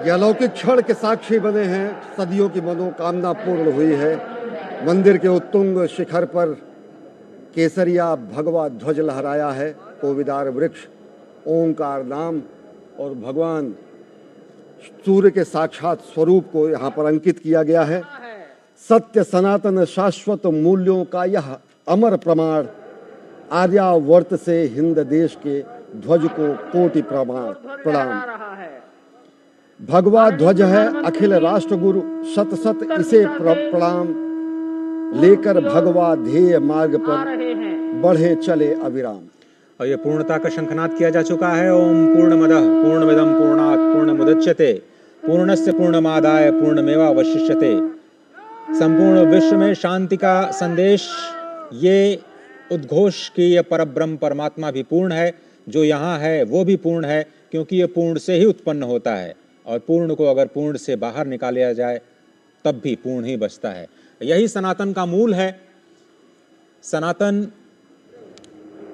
ये अलौकिक क्षण के साक्षी बने हैं। सदियों की मनोकामना पूर्ण हुई है। मंदिर के उत्तुंग शिखर पर केसरिया भगवा ध्वज लहराया है। कोविदार वृक्ष, ओंकार नाम और भगवान सूर्य के साक्षात स्वरूप को यहाँ पर अंकित किया गया है। सत्य सनातन शाश्वत मूल्यों का यह अमर प्रमाण, आर्यावर्त से हिंद देश के ध्वज को कोटि प्रणाम। भगवा ध्वज है अखिल राष्ट्र गुरु, सत सत इसे प्रणाम। लेकर भगवा ध्येय मार्ग पर बढ़े चले अविराम। और ये पूर्णता का शंखनाद किया जा चुका है। ओम पूर्णमदः पूर्णमिदं पूर्णात् पूर्णमुदच्यते पूर्णस्य पूर्णमादाय पूर्णमेवावशिष्यते। संपूर्ण विश्व में शांति का संदेश ये उद्घोष कि ये परब्रह्म परमात्मा भी पूर्ण है, जो यहाँ है वो भी पूर्ण है, क्योंकि ये पूर्ण से ही उत्पन्न होता है और पूर्ण को अगर पूर्ण से बाहर निकाला जाए तब भी पूर्ण ही बचता है। यही सनातन का मूल है। सनातन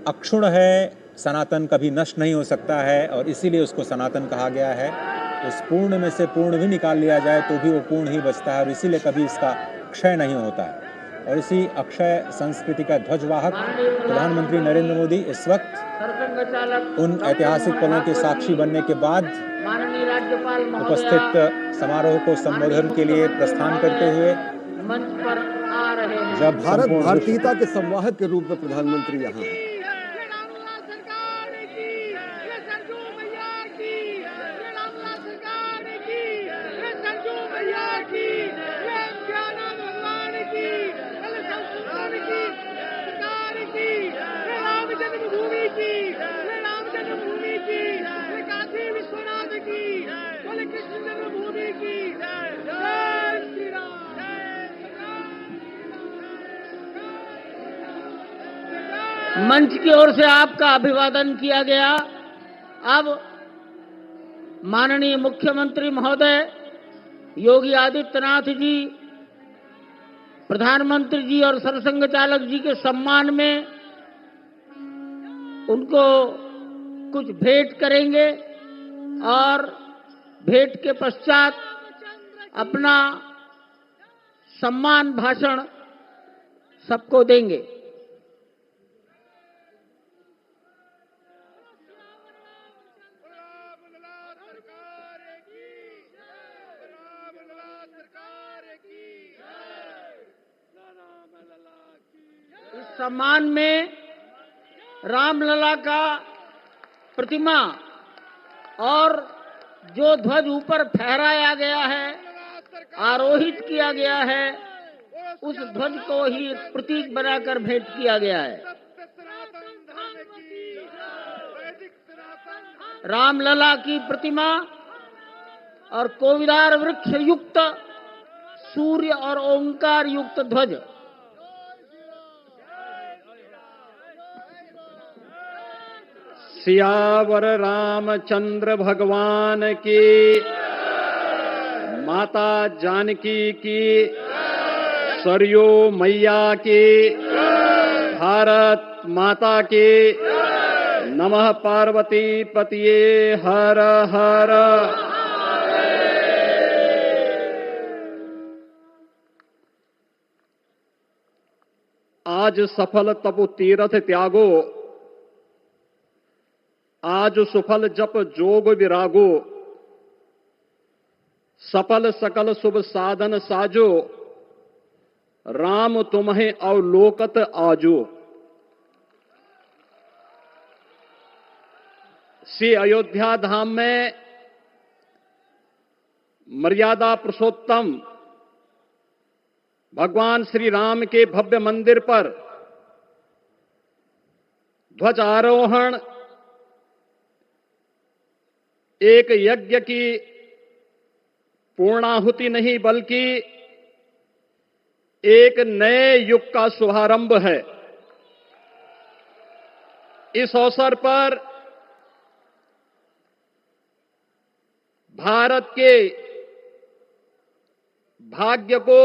अक्षुण है, सनातन कभी नष्ट नहीं हो सकता है और इसीलिए उसको सनातन कहा गया है। उस पूर्ण में से पूर्ण भी निकाल लिया जाए तो भी वो पूर्ण ही बचता है और इसीलिए कभी इसका क्षय नहीं होता है। और इसी अक्षय संस्कृति का ध्वजवाहक प्रधानमंत्री नरेंद्र मोदी इस वक्त उन ऐतिहासिक पलों के साक्षी बनने के बाद उपस्थित समारोह को संबोधन के लिए प्रस्थान करते हुए मंच पर आ रहे हैं। जब भारत भारतीयता के संवाहक के रूप में प्रधानमंत्री यहाँ हैं। मंच की ओर से आपका अभिवादन किया गया। अब माननीय मुख्यमंत्री महोदय योगी आदित्यनाथ जी प्रधानमंत्री जी और सरसंघ चालक जी के सम्मान में उनको कुछ भेंट करेंगे और भेंट के पश्चात अपना सम्मान भाषण सबको देंगे। इस सम्मान में रामलला का प्रतिमा और जो ध्वज ऊपर फहराया गया है, आरोहित किया गया है, उस ध्वज को ही प्रतीक बनाकर भेंट किया गया है। रामलला की प्रतिमा और कोविदार वृक्ष युक्त सूर्य और ओंकार युक्त ध्वज। सियावर रामचंद्र भगवान की, माता जानकी की, सरयू मैया की, भारत माता की, नमः पार्वती पतिये हर हर। आज सफल तपु तीरथ त्यागो, आज सुफल जप जोग विरागो, सफल सकल शुभ साधन साजो, राम तुम्हें अवलोकत आजो। श्री अयोध्या धाम में मर्यादा पुरुषोत्तम भगवान श्री राम के भव्य मंदिर पर ध्वजारोहण एक यज्ञ की पूर्णाहुति नहीं बल्कि एक नए युग का शुभारंभ है। इस अवसर पर भारत के भाग्य को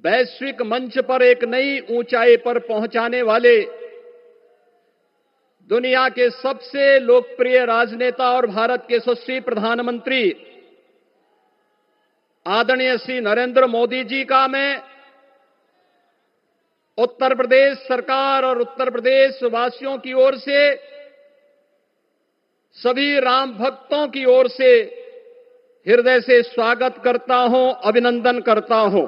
वैश्विक मंच पर एक नई ऊंचाई पर पहुंचाने वाले दुनिया के सबसे लोकप्रिय राजनेता और भारत के यशस्वी प्रधानमंत्री आदरणीय श्री नरेंद्र मोदी जी का मैं उत्तर प्रदेश सरकार और उत्तर प्रदेश वासियों की ओर से, सभी राम भक्तों की ओर से हृदय से स्वागत करता हूं, अभिनंदन करता हूं।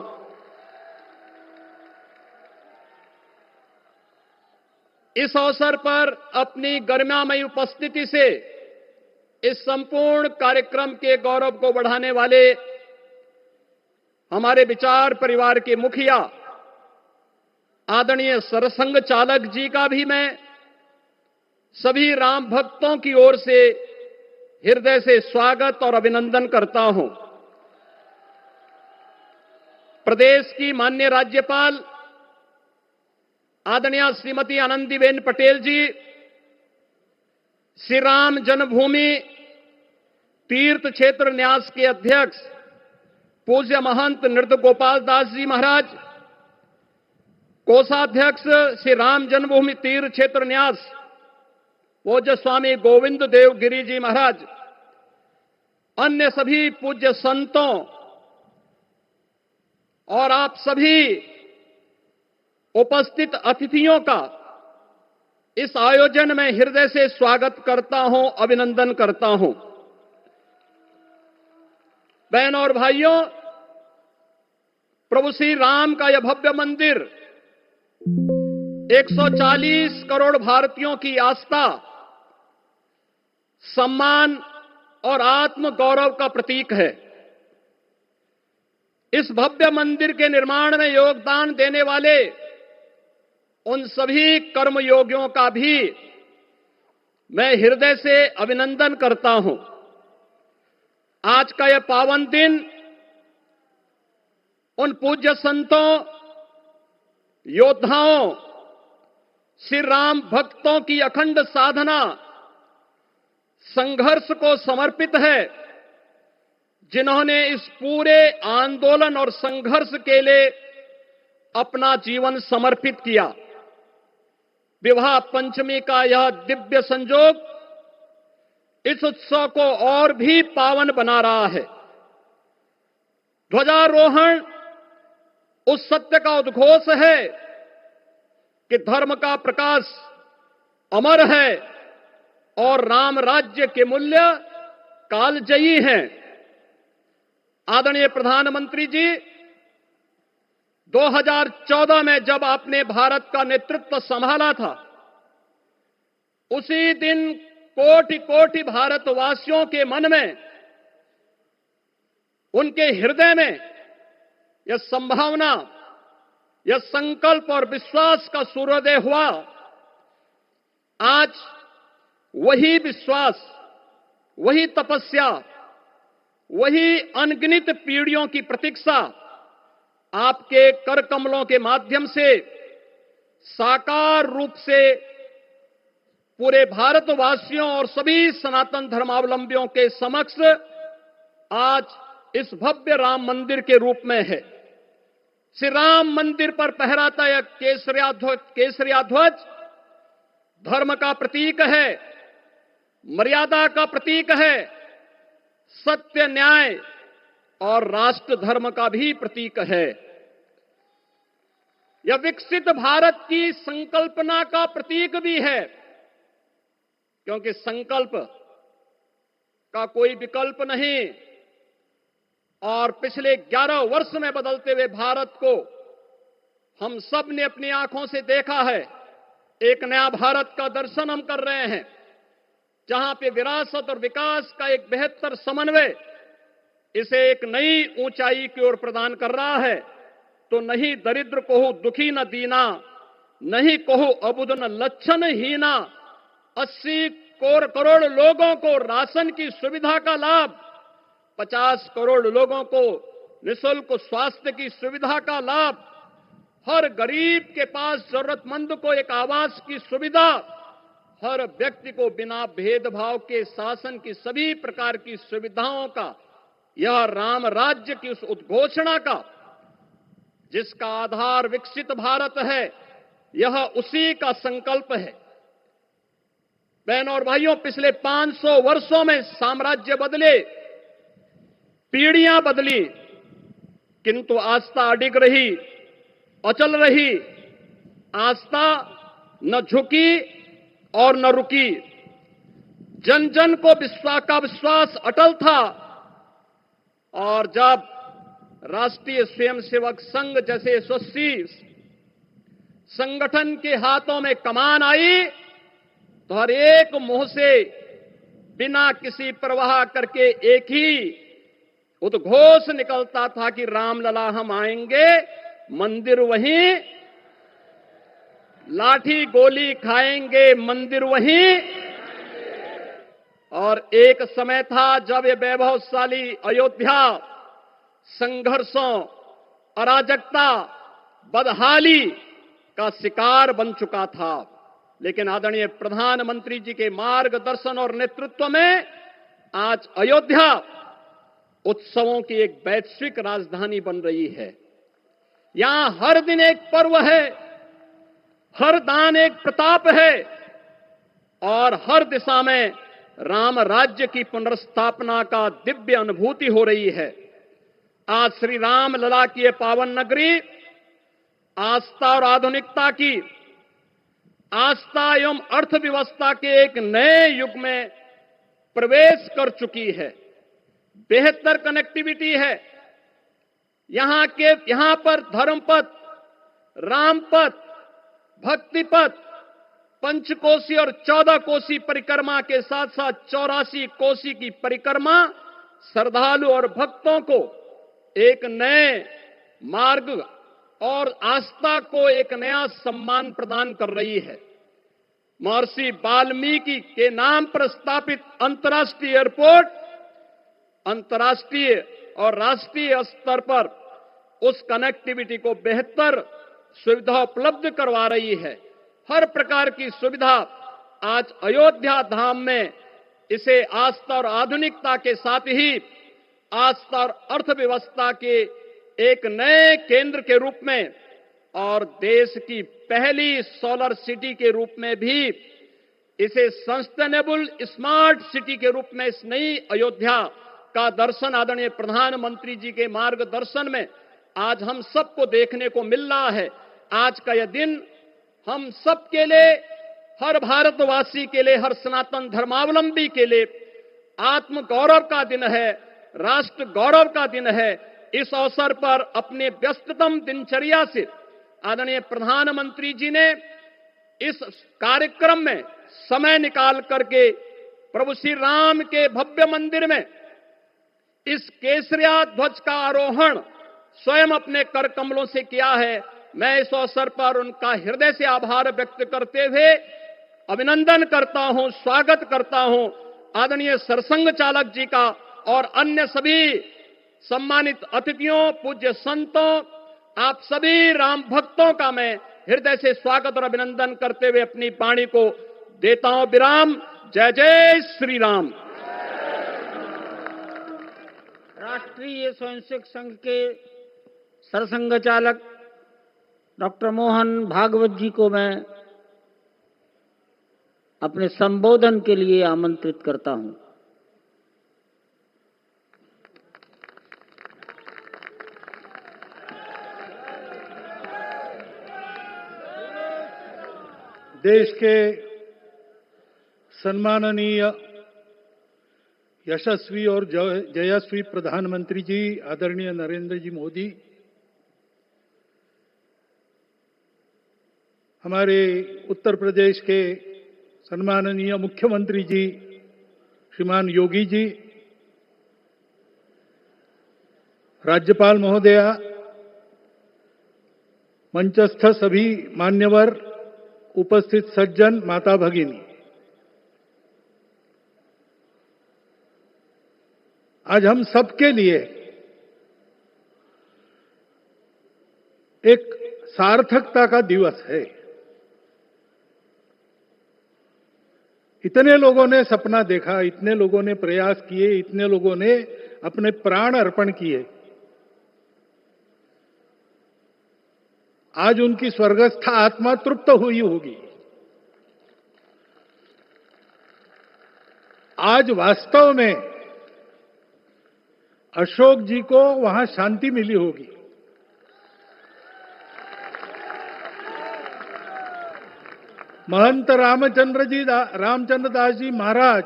इस अवसर पर अपनी गरिमामयी उपस्थिति से इस संपूर्ण कार्यक्रम के गौरव को बढ़ाने वाले हमारे विचार परिवार के मुखिया आदरणीय सरसंघ चालक जी का भी मैं सभी राम भक्तों की ओर से हृदय से स्वागत और अभिनंदन करता हूं। प्रदेश की माननीय राज्यपाल आदरणीय श्रीमती आनंदीबेन पटेल जी, श्री राम जन्मभूमि तीर्थ क्षेत्र न्यास के अध्यक्ष पूज्य महंत नृत्य गोपाल दास जी महाराज, कोषाध्यक्ष श्री राम जन्मभूमि तीर्थ क्षेत्र न्यास पूज्य स्वामी गोविंद देव गिरी जी महाराज, अन्य सभी पूज्य संतों और आप सभी उपस्थित अतिथियों का इस आयोजन में हृदय से स्वागत करता हूं, अभिनंदन करता हूं। बहनों और भाइयों, प्रभु श्री राम का यह भव्य मंदिर 140 करोड़ भारतीयों की आस्था, सम्मान और आत्म गौरव का प्रतीक है। इस भव्य मंदिर के निर्माण में योगदान देने वाले उन सभी कर्मयोगियों का भी मैं हृदय से अभिनंदन करता हूं। आज का यह पावन दिन उन पूज्य संतों, योद्धाओं, श्री राम भक्तों की अखंड साधना, संघर्ष को समर्पित है, जिन्होंने इस पूरे आंदोलन और संघर्ष के लिए अपना जीवन समर्पित किया। विवाह पंचमी का यह दिव्य संयोग इस उत्सव को और भी पावन बना रहा है। ध्वजारोहण उस सत्य का उद्घोष है कि धर्म का प्रकाश अमर है और राम राज्य के मूल्य कालजयी हैं। आदरणीय प्रधानमंत्री जी, 2014 में जब आपने भारत का नेतृत्व संभाला था, उसी दिन कोटि कोटि भारतवासियों के मन में, उनके हृदय में यह संभावना, यह संकल्प और विश्वास का सूर्योदय हुआ। आज वही विश्वास, वही तपस्या, वही अनगिनत पीढ़ियों की प्रतीक्षा आपके कर कमलों के माध्यम से साकार रूप से पूरे भारतवासियों और सभी सनातन धर्मावलंबियों के समक्ष आज इस भव्य राम मंदिर के रूप में है। श्री राम मंदिर पर फहराता यह केसरिया ध्वज धर्म का प्रतीक है, मर्यादा का प्रतीक है, सत्य, न्याय और राष्ट्र धर्म का भी प्रतीक है। यह विकसित भारत की संकल्पना का प्रतीक भी है, क्योंकि संकल्प का कोई विकल्प नहीं। और पिछले 11 वर्ष में बदलते हुए भारत को हम सब ने अपनी आंखों से देखा है। एक नया भारत का दर्शन हम कर रहे हैं, जहां पे विरासत और विकास का एक बेहतर समन्वय इसे एक नई ऊंचाई की ओर प्रदान कर रहा है। तो नहीं दरिद्र को दुखी न दीना, नहीं कहो अबुद न लक्षण हीना। 80 करोड़ लोगों को राशन की सुविधा का लाभ, 50 करोड़ लोगों को निःशुल्क स्वास्थ्य की सुविधा का लाभ, हर गरीब के पास जरूरतमंद को एक आवास की सुविधा, हर व्यक्ति को बिना भेदभाव के शासन की सभी प्रकार की सुविधाओं का, यह राम राज्य की उस उद्घोषणा का जिसका आधार विकसित भारत है, यह उसी का संकल्प है। बहनों और भाइयों, पिछले 500 वर्षों में साम्राज्य बदले, पीढ़ियां बदली, किंतु आस्था अडिग रही, अचल रही। आस्था न झुकी और न रुकी। जन जन को विश्वास अटल था। और जब राष्ट्रीय स्वयंसेवक संघ जैसे यशस्वी संगठन के हाथों में कमान आई, तो हर एक मुंह से बिना किसी परवाह करके एक ही उद्घोष निकलता था कि रामलला हम आएंगे, मंदिर वहीं, लाठी गोली खाएंगे, मंदिर वहीं। और एक समय था जब ये वैभवशाली अयोध्या संघर्षों, अराजकता, बदहाली का शिकार बन चुका था। लेकिन आदरणीय प्रधानमंत्री जी के मार्गदर्शन और नेतृत्व में आज अयोध्या उत्सवों की एक वैश्विक राजधानी बन रही है। यहां हर दिन एक पर्व है, हर दान एक प्रताप है और हर दिशा में राम राज्य की पुनर्स्थापना का दिव्य अनुभूति हो रही है। आज श्री राम लला की ये पावन नगरी आस्था और आधुनिकता की, आस्था एवं अर्थव्यवस्था के एक नए युग में प्रवेश कर चुकी है। बेहतर कनेक्टिविटी है। यहां पर धर्मपथ, रामपथ, भक्तिपथ, पंचकोसी और 14 कोसी परिक्रमा के साथ साथ 84 कोसी की परिक्रमा श्रद्धालु और भक्तों को एक नए मार्ग और आस्था को एक नया सम्मान प्रदान कर रही है। महर्षि वाल्मीकि के नाम पर स्थापित अंतर्राष्ट्रीय एयरपोर्ट अंतर्राष्ट्रीय और राष्ट्रीय स्तर पर उस कनेक्टिविटी को बेहतर सुविधा उपलब्ध करवा रही है। हर प्रकार की सुविधा आज अयोध्या धाम में इसे आस्था और आधुनिकता के साथ ही आस्था और अर्थव्यवस्था के एक नए केंद्र के रूप में और देश की पहली सोलर सिटी के रूप में भी इसे सस्टेनेबल स्मार्ट सिटी के रूप में इस नई अयोध्या का दर्शन आदरणीय प्रधानमंत्री जी के मार्गदर्शन में आज हम सबको देखने को मिल रहा है। आज का यह दिन हम सबके लिए, हर भारतवासी के लिए, हर सनातन धर्मावलंबी के लिए आत्म गौरव का दिन है, राष्ट्र गौरव का दिन है। इस अवसर पर अपने व्यस्ततम दिनचर्या से आदरणीय प्रधानमंत्री जी ने इस कार्यक्रम में समय निकाल करके प्रभु श्री राम के भव्य मंदिर में इस केसरिया ध्वज का आरोहण स्वयं अपने कर कमलों से किया है। मैं इस अवसर पर उनका हृदय से आभार व्यक्त करते हुए अभिनंदन करता हूं, स्वागत करता हूं आदरणीय सरसंघ चालक जी का और अन्य सभी सम्मानित अतिथियों, पूज्य संतों, आप सभी राम भक्तों का मैं हृदय से स्वागत और अभिनंदन करते हुए अपनी वाणी को देता हूं विराम। जय जय श्री राम। राष्ट्रीय स्वयंसेवक संघ के सरसंघ चालक डॉक्टर मोहन भागवत जी को मैं अपने संबोधन के लिए आमंत्रित करता हूं। देश के सम्माननीय यशस्वी और जयस्वी प्रधानमंत्री जी आदरणीय नरेंद्र जी मोदी, हमारे उत्तर प्रदेश के सम्माननीय मुख्यमंत्री जी श्रीमान योगी जी, राज्यपाल महोदया, मंचस्थ सभी मान्यवर, उपस्थित सज्जन, माता भगिनी, आज हम सबके लिए एक सार्थकता का दिवस है। इतने लोगों ने सपना देखा, इतने लोगों ने प्रयास किए, इतने लोगों ने अपने प्राण अर्पण किए। आज उनकी स्वर्गस्थ आत्मा तृप्त हुई होगी। आज वास्तव में अशोक जी को वहां शांति मिली होगी। महंत रामचंद्र दास जी महाराज,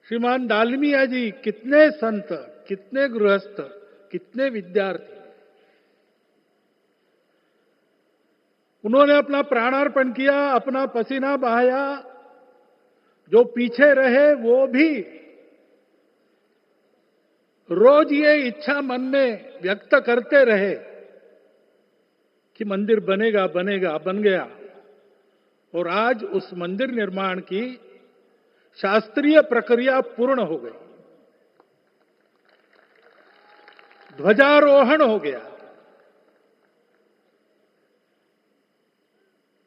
श्रीमान डालमिया जी, कितने संत, कितने गृहस्थ, कितने विद्यार्थी, उन्होंने अपना प्राणार्पण किया, अपना पसीना बहाया। जो पीछे रहे वो भी रोज ये इच्छा मन में व्यक्त करते रहे कि मंदिर बनेगा बनेगा, बन गया। और आज उस मंदिर निर्माण की शास्त्रीय प्रक्रिया पूर्ण हो गई, ध्वजारोहण हो गया।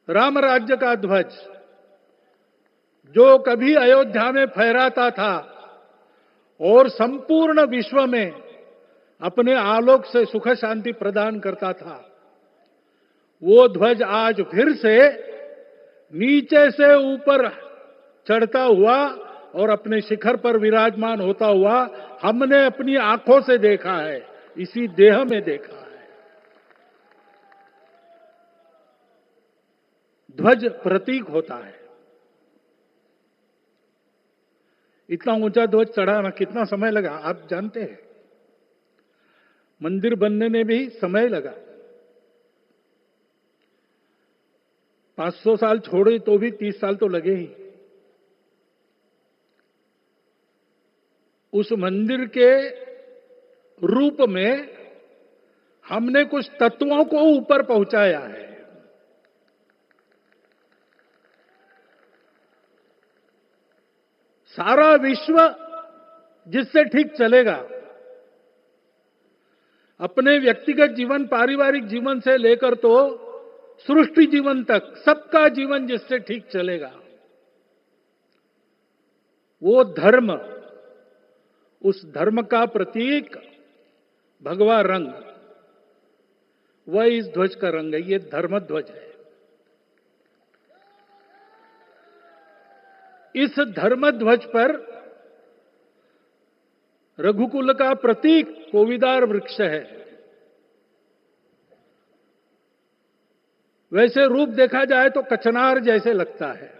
राम राज्य का ध्वज जो कभी अयोध्या में फहराता था और संपूर्ण विश्व में अपने आलोक से सुख शांति प्रदान करता था, वो ध्वज आज फिर से नीचे से ऊपर चढ़ता हुआ और अपने शिखर पर विराजमान होता हुआ हमने अपनी आंखों से देखा है, इसी देह में देखा है। ध्वज प्रतीक होता है। इतना ऊंचा ध्वज चढ़ाना कितना समय लगा आप जानते हैं? मंदिर बनने में भी समय लगा। 500 साल छोड़े तो भी 30 साल तो लगे ही। उस मंदिर के रूप में हमने कुछ तत्वों को ऊपर पहुंचाया है। सारा विश्व जिससे ठीक चलेगा, अपने व्यक्तिगत जीवन, पारिवारिक जीवन से लेकर तो सृष्टि जीवन तक सबका जीवन जिससे ठीक चलेगा, वो धर्म, उस धर्म का प्रतीक भगवा रंग, वह इस ध्वज का रंग है। ये धर्म ध्वज है। इस धर्म ध्वज पर रघुकुल का प्रतीक कोविदार वृक्ष है। वैसे रूप देखा जाए तो कचनार जैसे लगता है,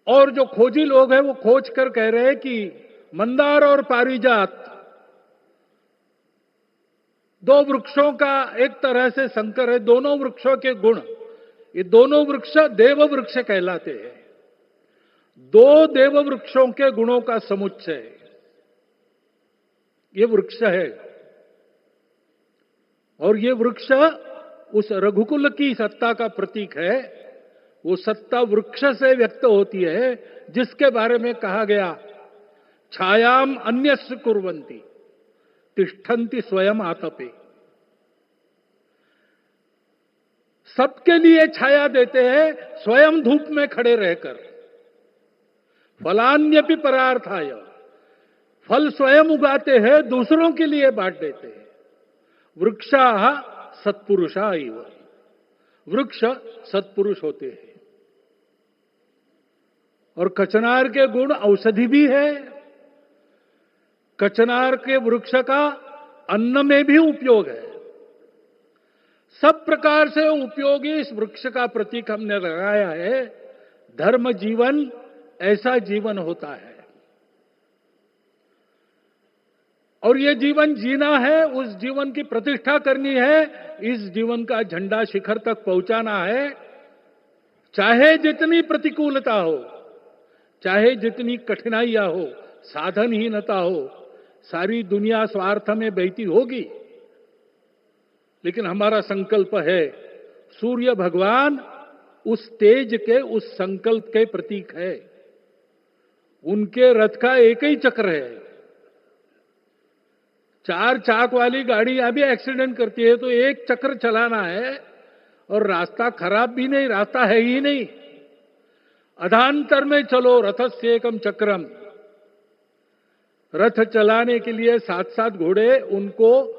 और जो खोजी लोग हैं वो खोज कर कह रहे हैं कि मंदार और पारिजात दो वृक्षों का एक तरह से संकर है। दोनों वृक्षों के गुण, ये दोनों वृक्ष देव वृक्ष कहलाते हैं। दो देव वृक्षों के गुणों का समुच्चय ये वृक्ष है। और ये वृक्ष उस रघुकुल की सत्ता का प्रतीक है। वो सत्ता वृक्ष से व्यक्त होती है, जिसके बारे में कहा गया, छायाम अन्यस्य कुर्वन्ति तिष्ठन्ति स्वयं आतपे। सबके लिए छाया देते हैं, स्वयं धूप में खड़े रहकर। फलान्यपि परार्थाय, फल स्वयं उगाते हैं, दूसरों के लिए बांट देते हैं। वृक्षाः सत्पुरुषा इव, वृक्ष सत्पुरुष होते हैं। और कचनार के गुण औषधि भी है। कचनार के वृक्ष का अन्न में भी उपयोग है। सब प्रकार से उपयोगी इस वृक्ष का प्रतीक हमने लगाया है। धर्म जीवन ऐसा जीवन होता है, और ये जीवन जीना है, उस जीवन की प्रतिष्ठा करनी है, इस जीवन का झंडा शिखर तक पहुंचाना है। चाहे जितनी प्रतिकूलता हो, चाहे जितनी कठिनाइयां हो, साधनहीनता हो, सारी दुनिया स्वार्थ में बहती होगी, लेकिन हमारा संकल्प है। सूर्य भगवान उस तेज के, उस संकल्प के प्रतीक है। उनके रथ का एक ही चक्र है। 4 चाक वाली गाड़ियां भी एक्सीडेंट करती है तो एक चक्र चलाना है, और रास्ता खराब भी नहीं, रास्ता है ही नहीं। अधांतर में चलो रथस्य एकम चक्रम। रथ चलाने के लिए 7-7 घोड़े, उनको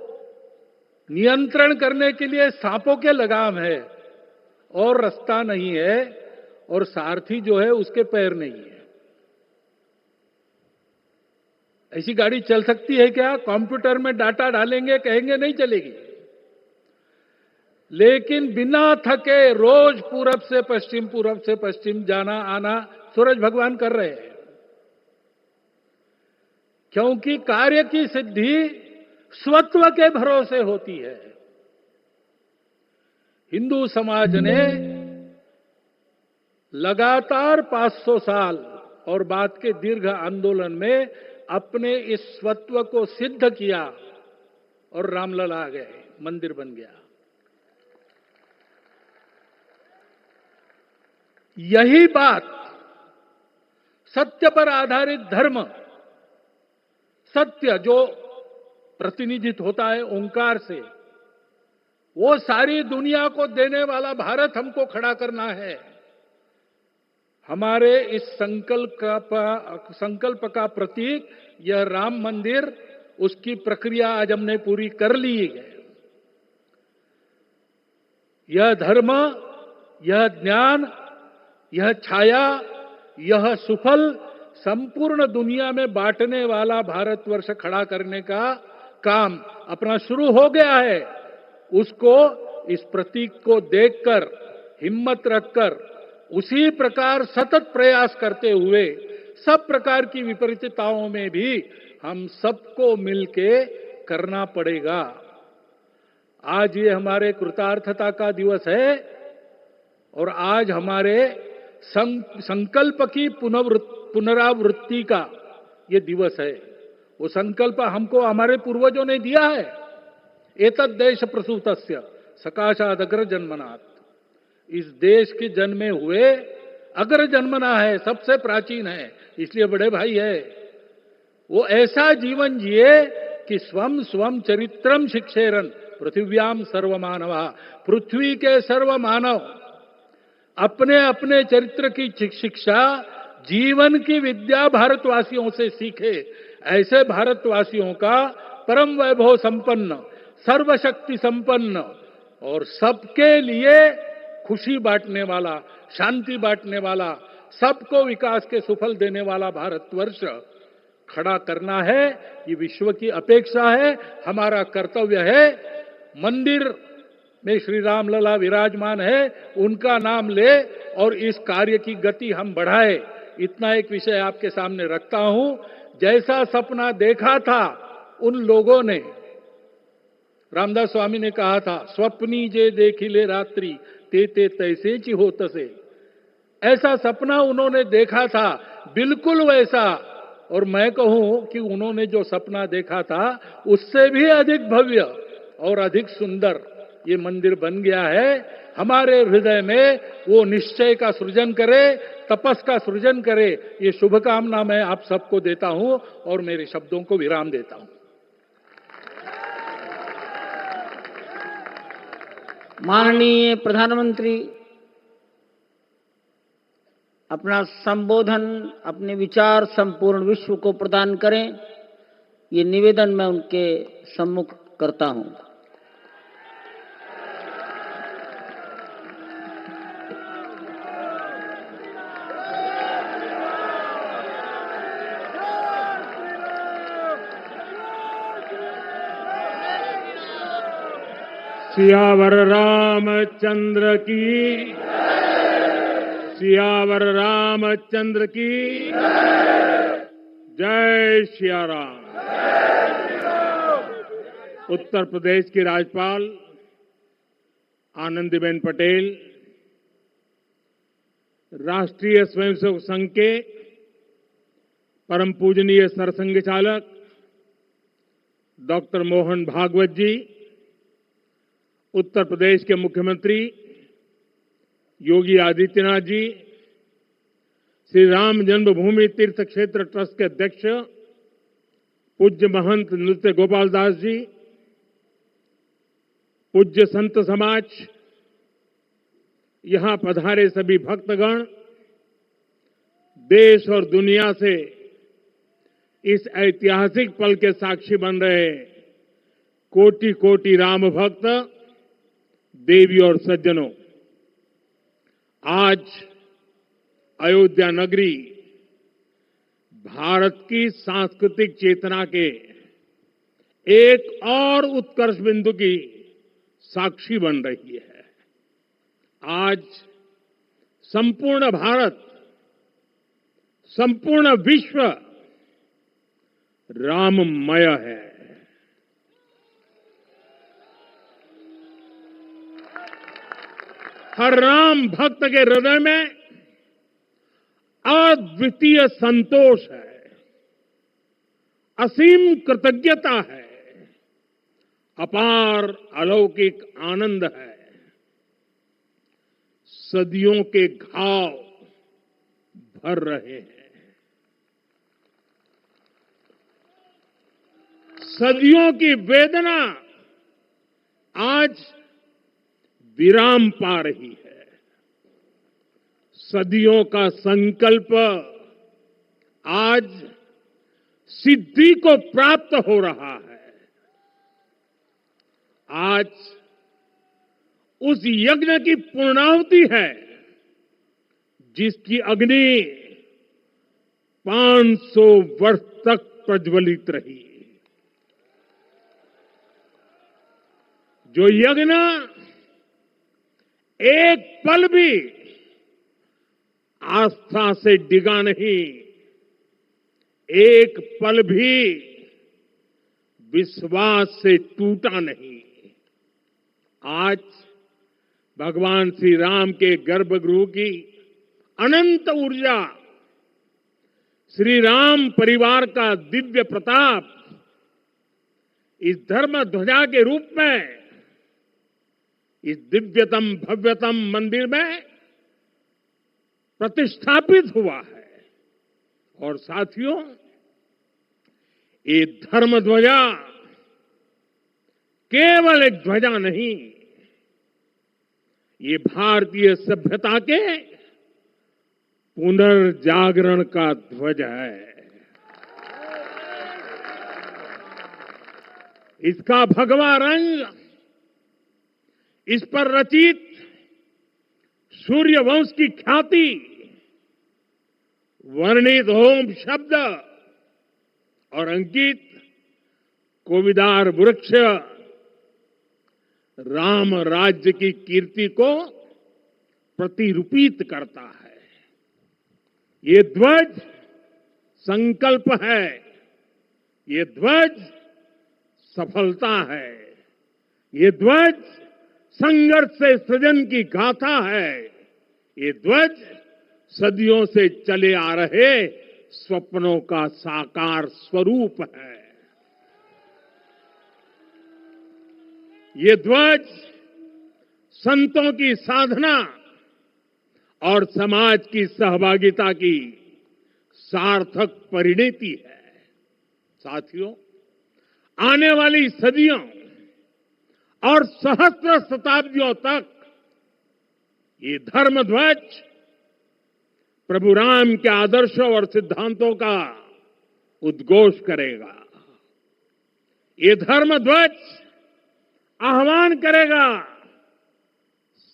नियंत्रण करने के लिए सांपों के लगाम है, और रास्ता नहीं है, और सारथी जो है उसके पैर नहीं है। ऐसी गाड़ी चल सकती है क्या? कंप्यूटर में डाटा डालेंगे, कहेंगे नहीं चलेगी। लेकिन बिना थके रोज पूरब से पश्चिम, पूरब से पश्चिम जाना आना सूरज भगवान कर रहे हैं। क्योंकि कार्य की सिद्धि स्वत्व के भरोसे होती है। हिंदू समाज ने लगातार 500 साल और बाद के दीर्घ आंदोलन में अपने इस स्वत्व को सिद्ध किया, और रामलला आ गए, मंदिर बन गया। यही बात सत्य पर आधारित धर्म, सत्य जो प्रतिनिधित्व होता है ओंकार से, वो सारी दुनिया को देने वाला भारत हमको खड़ा करना है। हमारे इस संकल्प का प्रतीक यह राम मंदिर, उसकी प्रक्रिया आज हमने पूरी कर ली है। यह धर्म, यह ज्ञान, यह छाया, यह सुफल संपूर्ण दुनिया में बांटने वाला भारतवर्ष खड़ा करने का काम अपना शुरू हो गया है। उसको, इस प्रतीक को देखकर, हिम्मत रखकर, उसी प्रकार सतत प्रयास करते हुए सब प्रकार की विपरीतताओं में भी हम सबको मिलके करना पड़ेगा। आज ये हमारे कृतार्थता का दिवस है और आज हमारे संकल्प की पुनरावृत्ति का ये दिवस है। वो संकल्प हमको हमारे पूर्वजों ने दिया है। एतद् देश प्रसूतस्य सकाशाद अग्र जन्मनात्। इस देश के जन्मे हुए अग्र जन्मना है, सबसे प्राचीन है, इसलिए बड़े भाई है। वो ऐसा जीवन जिए कि स्वम स्वम चरित्रम शिक्षेरन पृथिव्याम सर्वमानवा। पृथ्वी के सर्व मानव अपने अपने चरित्र की शिक्षा, जीवन की विद्या भारतवासियों से सीखे। ऐसे भारतवासियों का परम वैभव संपन्न, सर्वशक्ति संपन्न और सबके लिए खुशी बांटने वाला, शांति बांटने वाला, सबको विकास के सुफल देने वाला भारतवर्ष खड़ा करना है। ये विश्व की अपेक्षा है, हमारा कर्तव्य है। मंदिर में श्री राम लला विराजमान है, उनका नाम ले और इस कार्य की गति हम बढ़ाए। इतना एक विषय आपके सामने रखता हूं। जैसा सपना देखा था उन लोगों ने, रामदास स्वामी ने कहा था, स्वप्नी जे देखिले रात्रि ते ते तैसे ची हो तसे। ऐसा सपना उन्होंने देखा था, बिल्कुल वैसा। और मैं कहूं कि उन्होंने जो सपना देखा था उससे भी अधिक भव्य और अधिक सुंदर ये मंदिर बन गया है। हमारे हृदय में वो निश्चय का सृजन करे, तपस का सृजन करे। ये शुभकामना मैं आप सबको देता हूं और मेरे शब्दों को विराम देता हूं। माननीय प्रधानमंत्री अपना संबोधन, अपने विचार संपूर्ण विश्व को प्रदान करें, ये निवेदन मैं उनके सम्मुख करता हूं। सियावर रामचंद्र की, सियावर रामचंद्र की जय सिया राम। उत्तर प्रदेश की राज्यपाल आनंदीबेन पटेल, राष्ट्रीय स्वयंसेवक संघ के परम पूजनीय सरसंघ चालक डॉक्टर मोहन भागवत जी, उत्तर प्रदेश के मुख्यमंत्री योगी आदित्यनाथ जी, श्री राम जन्मभूमि तीर्थ क्षेत्र ट्रस्ट के अध्यक्ष पूज्य महंत नृत्य गोपाल दास जी, पूज्य संत समाज, यहां पधारे सभी भक्तगण, देश और दुनिया से इस ऐतिहासिक पल के साक्षी बन रहे कोटि कोटि राम भक्त, देवी और सज्जनों, आज अयोध्या नगरी भारत की सांस्कृतिक चेतना के एक और उत्कर्ष बिंदु की साक्षी बन रही है। आज संपूर्ण भारत, संपूर्ण विश्व राममय है। हर राम भक्त के हृदय में अद्वितीय संतोष है, असीम कृतज्ञता है, अपार अलौकिक आनंद है। सदियों के घाव भर रहे हैं, सदियों की वेदना आज विराम पा रही है। सदियों का संकल्प आज सिद्धि को प्राप्त हो रहा है। आज उस यज्ञ की पूर्णाहुति है जिसकी अग्नि 500 वर्ष तक प्रज्वलित रही। जो यज्ञ एक पल भी आस्था से डिगा नहीं, एक पल भी विश्वास से टूटा नहीं। आज भगवान श्री राम के गर्भगृह की अनंत ऊर्जा, श्री राम परिवार का दिव्य प्रताप इस धर्म ध्वजा के रूप में इस दिव्यतम भव्यतम मंदिर में प्रतिष्ठापित हुआ है। और साथियों, ये धर्म ध्वजा केवल एक ध्वजा नहीं, ये भारतीय सभ्यता के पुनर्जागरण का ध्वज है। इसका भगवा रंग, इस पर रचित सूर्य वंश की ख्याति, वर्णित होम शब्द और अंकित कोविदार वृक्ष राम राज्य की कीर्ति को प्रतिरूपित करता है। ये ध्वज संकल्प है, ये ध्वज सफलता है, ये ध्वज संघर्ष से सृजन की गाथा है, ये ध्वज सदियों से चले आ रहे स्वप्नों का साकार स्वरूप है। ये ध्वज संतों की साधना और समाज की सहभागिता की सार्थक परिणति है। साथियों, आने वाली सदियों और सहस्त्र शताब्दियों तक ये धर्म ध्वज प्रभु राम के आदर्शों और सिद्धांतों का उद्घोष करेगा। ये धर्म ध्वज आह्वान करेगा,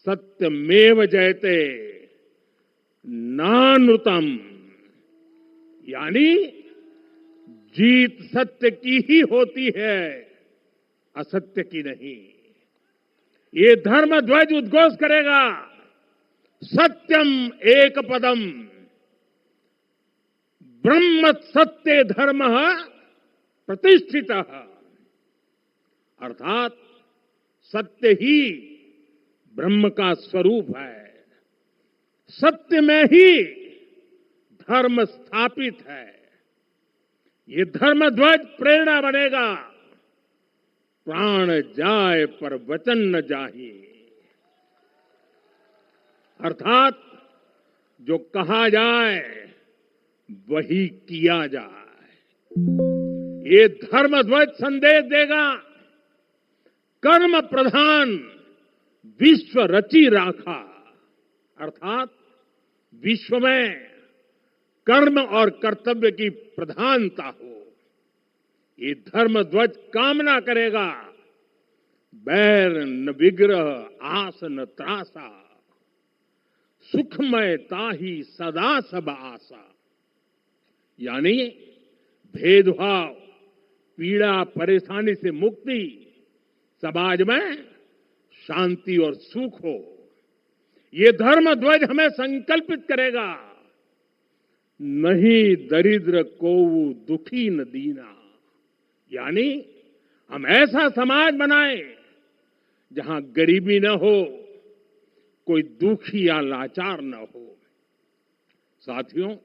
सत्यमेव जयते नानृतम, यानी जीत सत्य की ही होती है, असत्य की नहीं। ये धर्म ध्वज उद्घोष करेगा, सत्यम एक पदम ब्रह्म सत्य धर्म प्रतिष्ठित, अर्थात सत्य ही ब्रह्म का स्वरूप है, सत्य में ही धर्म स्थापित है। ये धर्म ध्वज प्रेरणा बनेगा, प्राण जाए पर वचन न जाहि, अर्थात जो कहा जाए वही किया जाए। ये धर्म ध्वज संदेश देगा, कर्म प्रधान विश्व रची राखा, अर्थात विश्व में कर्म और कर्तव्य की प्रधानता हो। ये धर्म ध्वज कामना करेगा, बैर न विग्रह आस न त्रासा, सुखमय ताही सदा सब आशा, यानी भेदभाव, पीड़ा, परेशानी से मुक्ति, समाज में शांति और सुख हो। ये धर्म ध्वज हमें संकल्पित करेगा, नहीं दरिद्र को दुखी न दीना, यानी हम ऐसा समाज बनाएं जहां गरीबी न हो, कोई दुखी या लाचार न हो। साथियों,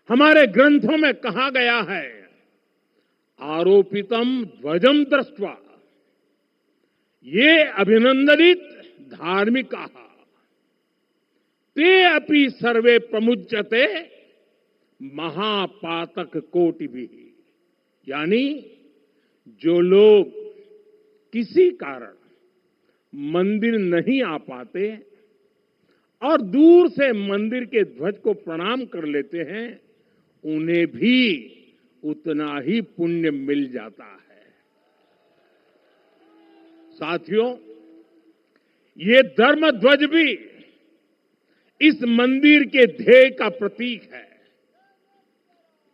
हमारे ग्रंथों में कहा गया है, आरोपितम ध्वजम दृष्ट्वा ये अभिनंदनित धार्मिका ते अपि सर्वे प्रमुच्यते महापातक कोटि भी, यानी जो लोग किसी कारण मंदिर नहीं आ पाते और दूर से मंदिर के ध्वज को प्रणाम कर लेते हैं, उन्हें भी उतना ही पुण्य मिल जाता है। साथियों, ये धर्म ध्वज भी इस मंदिर के ध्येय का प्रतीक है।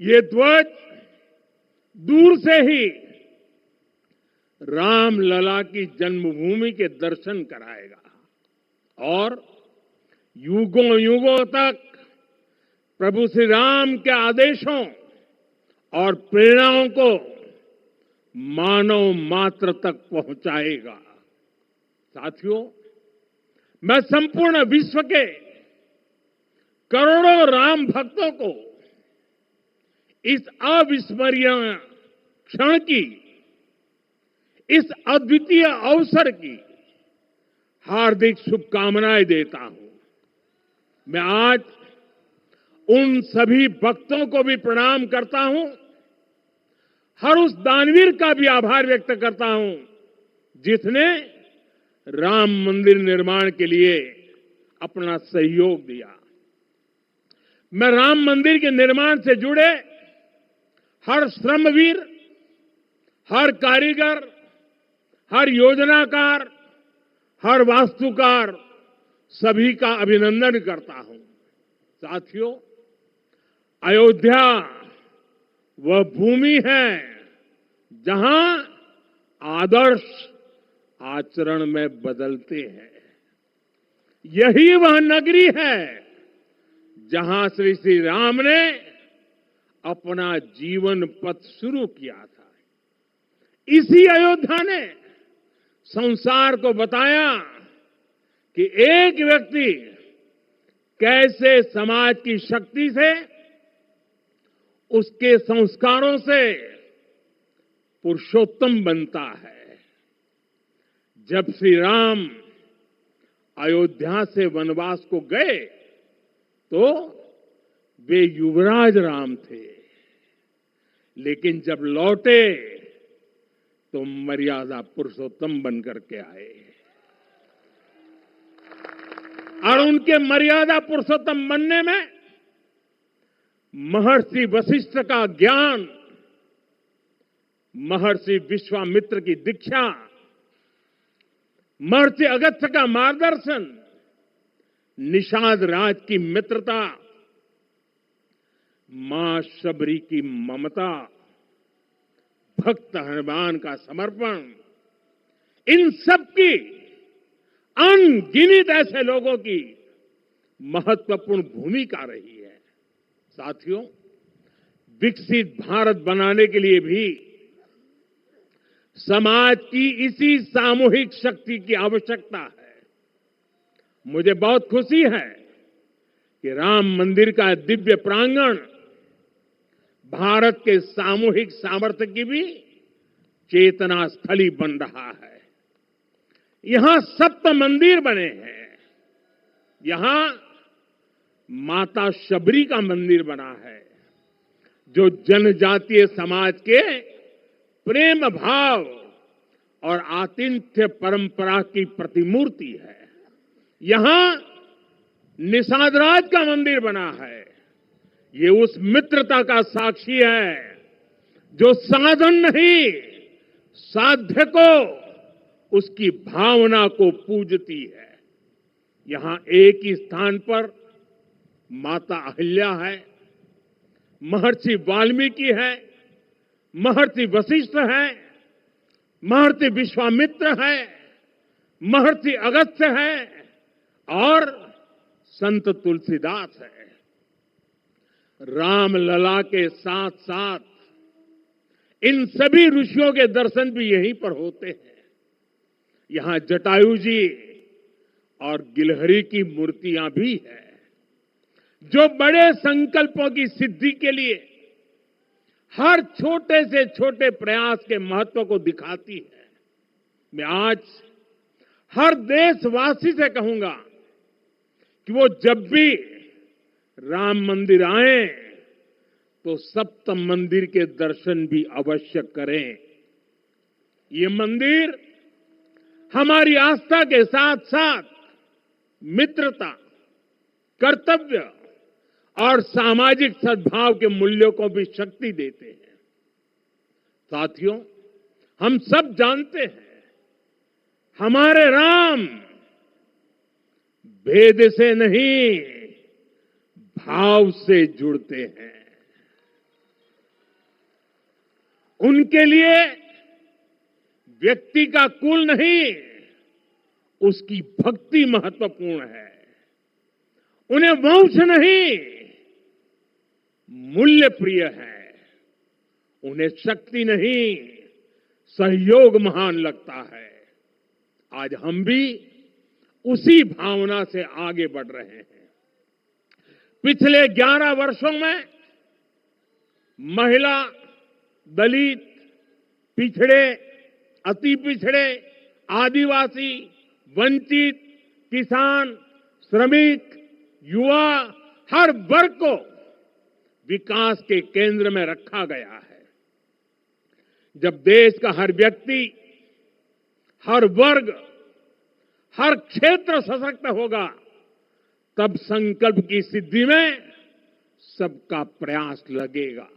ये ध्वज दूर से ही रामलला की जन्मभूमि के दर्शन कराएगा और युगों युगों तक प्रभु श्री राम के आदेशों और प्रेरणाओं को मानव मात्र तक पहुंचाएगा। साथियों, मैं संपूर्ण विश्व के करोड़ों राम भक्तों को इस अविस्मरणीय क्षण की, इस अद्वितीय अवसर की हार्दिक शुभकामनाएं देता हूं। मैं आज उन सभी भक्तों को भी प्रणाम करता हूं, हर उस दानवीर का भी आभार व्यक्त करता हूं जिसने राम मंदिर निर्माण के लिए अपना सहयोग दिया। मैं राम मंदिर के निर्माण से जुड़े हर श्रमवीर, हर कारीगर, हर योजनाकार, हर वास्तुकार, सभी का अभिनंदन करता हूं। साथियों, अयोध्या वह भूमि है जहां आदर्श आचरण में बदलते हैं। यही वह नगरी है जहां श्री श्री राम ने अपना जीवन पथ शुरू किया था। इसी अयोध्या ने संसार को बताया कि एक व्यक्ति कैसे समाज की शक्ति से, उसके संस्कारों से पुरुषोत्तम बनता है। जब श्री राम अयोध्या से वनवास को गए तो वे युवराज राम थे, लेकिन जब लौटे तो मर्यादा पुरुषोत्तम बनकर के आए और उनके मर्यादा पुरुषोत्तम बनने में महर्षि वशिष्ठ का ज्ञान, महर्षि विश्वामित्र की दीक्षा, महर्षि अगस्त्य का मार्गदर्शन, निषाद राज की मित्रता, मां शबरी की ममता, भक्त हनुमान का समर्पण, इन सब की अनगिनत ऐसे लोगों की महत्वपूर्ण भूमिका रही है। साथियों, विकसित भारत बनाने के लिए भी समाज की इसी सामूहिक शक्ति की आवश्यकता है। मुझे बहुत खुशी है कि राम मंदिर का दिव्य प्रांगण भारत के सामूहिक सामर्थ्य की भी चेतना स्थली बन रहा है। यहां 7 मंदिर बने हैं। यहां माता शबरी का मंदिर बना है जो जनजातीय समाज के प्रेम भाव और आतिथ्य परंपरा की प्रतिमूर्ति है। यहां निषाद का मंदिर बना है। ये उस मित्रता का साक्षी है जो साधन नहीं, साध्य को, उसकी भावना को पूजती है। यहां एक ही स्थान पर माता अहिल्या है, महर्षि वाल्मीकि है, महर्षि वशिष्ठ है, महर्षि विश्वामित्र है, महर्षि अगस्त्य है और संत तुलसीदास है। रामलला के साथ साथ इन सभी ऋषियों के दर्शन भी यहीं पर होते हैं। यहां जटायु जी और गिलहरी की मूर्तियां भी है जो बड़े संकल्पों की सिद्धि के लिए हर छोटे से छोटे प्रयास के महत्व को दिखाती है। मैं आज हर देशवासी से कहूंगा कि वो जब भी राम मंदिर आए तो सप्त मंदिर के दर्शन भी अवश्य करें। ये मंदिर हमारी आस्था के साथ साथ मित्रता, कर्तव्य और सामाजिक सद्भाव के मूल्यों को भी शक्ति देते हैं। साथियों, हम सब जानते हैं हमारे राम भेद से नहीं, भाव से जुड़ते हैं। उनके लिए व्यक्ति का कुल नहीं, उसकी भक्ति महत्वपूर्ण है। उन्हें वंश नहीं, मूल्य प्रिय है। उन्हें शक्ति नहीं, सहयोग महान लगता है। आज हम भी उसी भावना से आगे बढ़ रहे हैं। पिछले 11 वर्षों में महिला, दलित, पिछड़े, अति पिछड़े, आदिवासी, वंचित, किसान, श्रमिक, युवा, हर वर्ग को विकास के केंद्र में रखा गया है। जब देश का हर व्यक्ति, हर वर्ग, हर क्षेत्र सशक्त होगा, तब संकल्प की सिद्धि में सबका प्रयास लगेगा।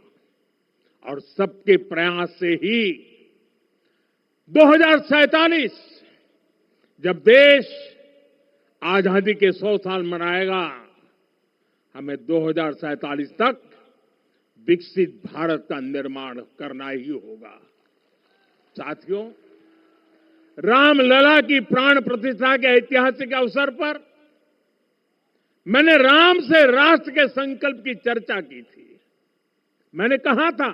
और सबके प्रयास से ही 2047 जब देश आजादी के 100 साल मनाएगा, हमें 2047 तक विकसित भारत का निर्माण करना ही होगा। साथियों, रामलला की प्राण प्रतिष्ठा के ऐतिहासिक अवसर पर मैंने राम से राष्ट्र के संकल्प की चर्चा की थी। मैंने कहा था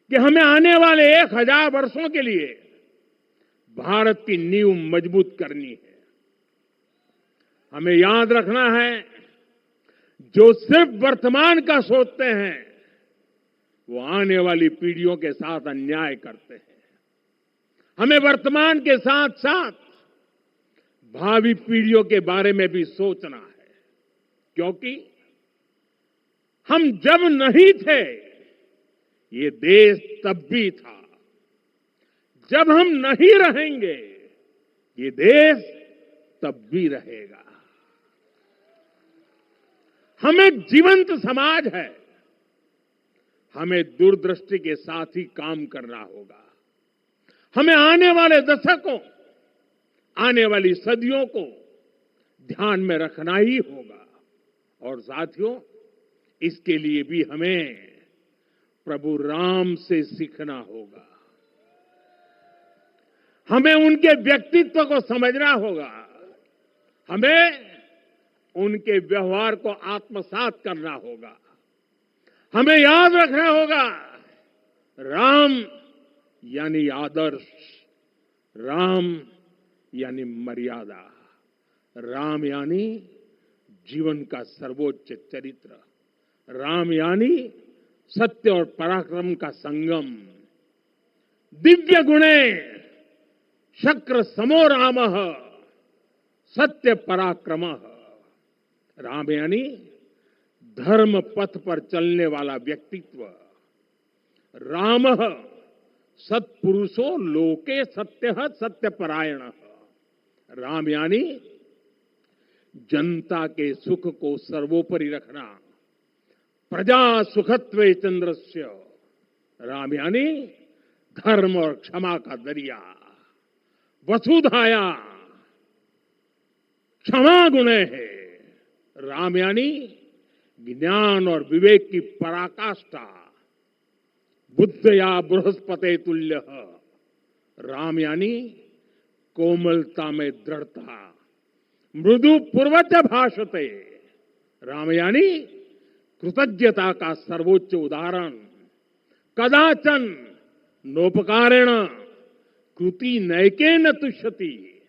कि हमें आने वाले 1000 वर्षों के लिए भारत की नींव मजबूत करनी है। हमें याद रखना है, जो सिर्फ वर्तमान का सोचते हैं, वो आने वाली पीढ़ियों के साथ अन्याय करते हैं। हमें वर्तमान के साथ साथ भावी पीढ़ियों के बारे में भी सोचना है, क्योंकि हम जब नहीं थे, ये देश तब भी था। जब हम नहीं रहेंगे, ये देश तब भी रहेगा। हम एक जीवंत समाज है। हमें दूरदृष्टि के साथ ही काम करना होगा। हमें आने वाले दशकों, आने वाली सदियों को ध्यान में रखना ही होगा। और साथियों, इसके लिए भी हमें प्रभु राम से सीखना होगा। हमें उनके व्यक्तित्व को समझना होगा। हमें उनके व्यवहार को आत्मसात करना होगा। हमें याद रखना होगा, राम यानी आदर्श, राम यानी मर्यादा, राम यानी जीवन का सर्वोच्च चरित्र, राम यानी सत्य और पराक्रम का संगम। दिव्य गुणे शक्र समो रामः सत्य पराक्रमः। राम यानी धर्म पथ पर चलने वाला व्यक्तित्व। रामः सत्पुरुषो लोके सत्यः सत्यपरायणः। राम यानी जनता के सुख को सर्वोपरि रखना, प्रजा सुखत्वे चंद्रस्य। राम यानी धर्म और क्षमा का दरिया। वसुधाया क्षमा गुणे है। राम यानी ज्ञान और विवेक की पराकाष्ठा। बुद्धया बृहस्पते तुल्य। राम यानी कोमलता में दृढ़ता। मृदु पूर्वज भाषते। राम यानी कृतज्ञता का सर्वोच्च उदाहरण। कदाचन नोपकारेण कृति नैकेन तुष्यति।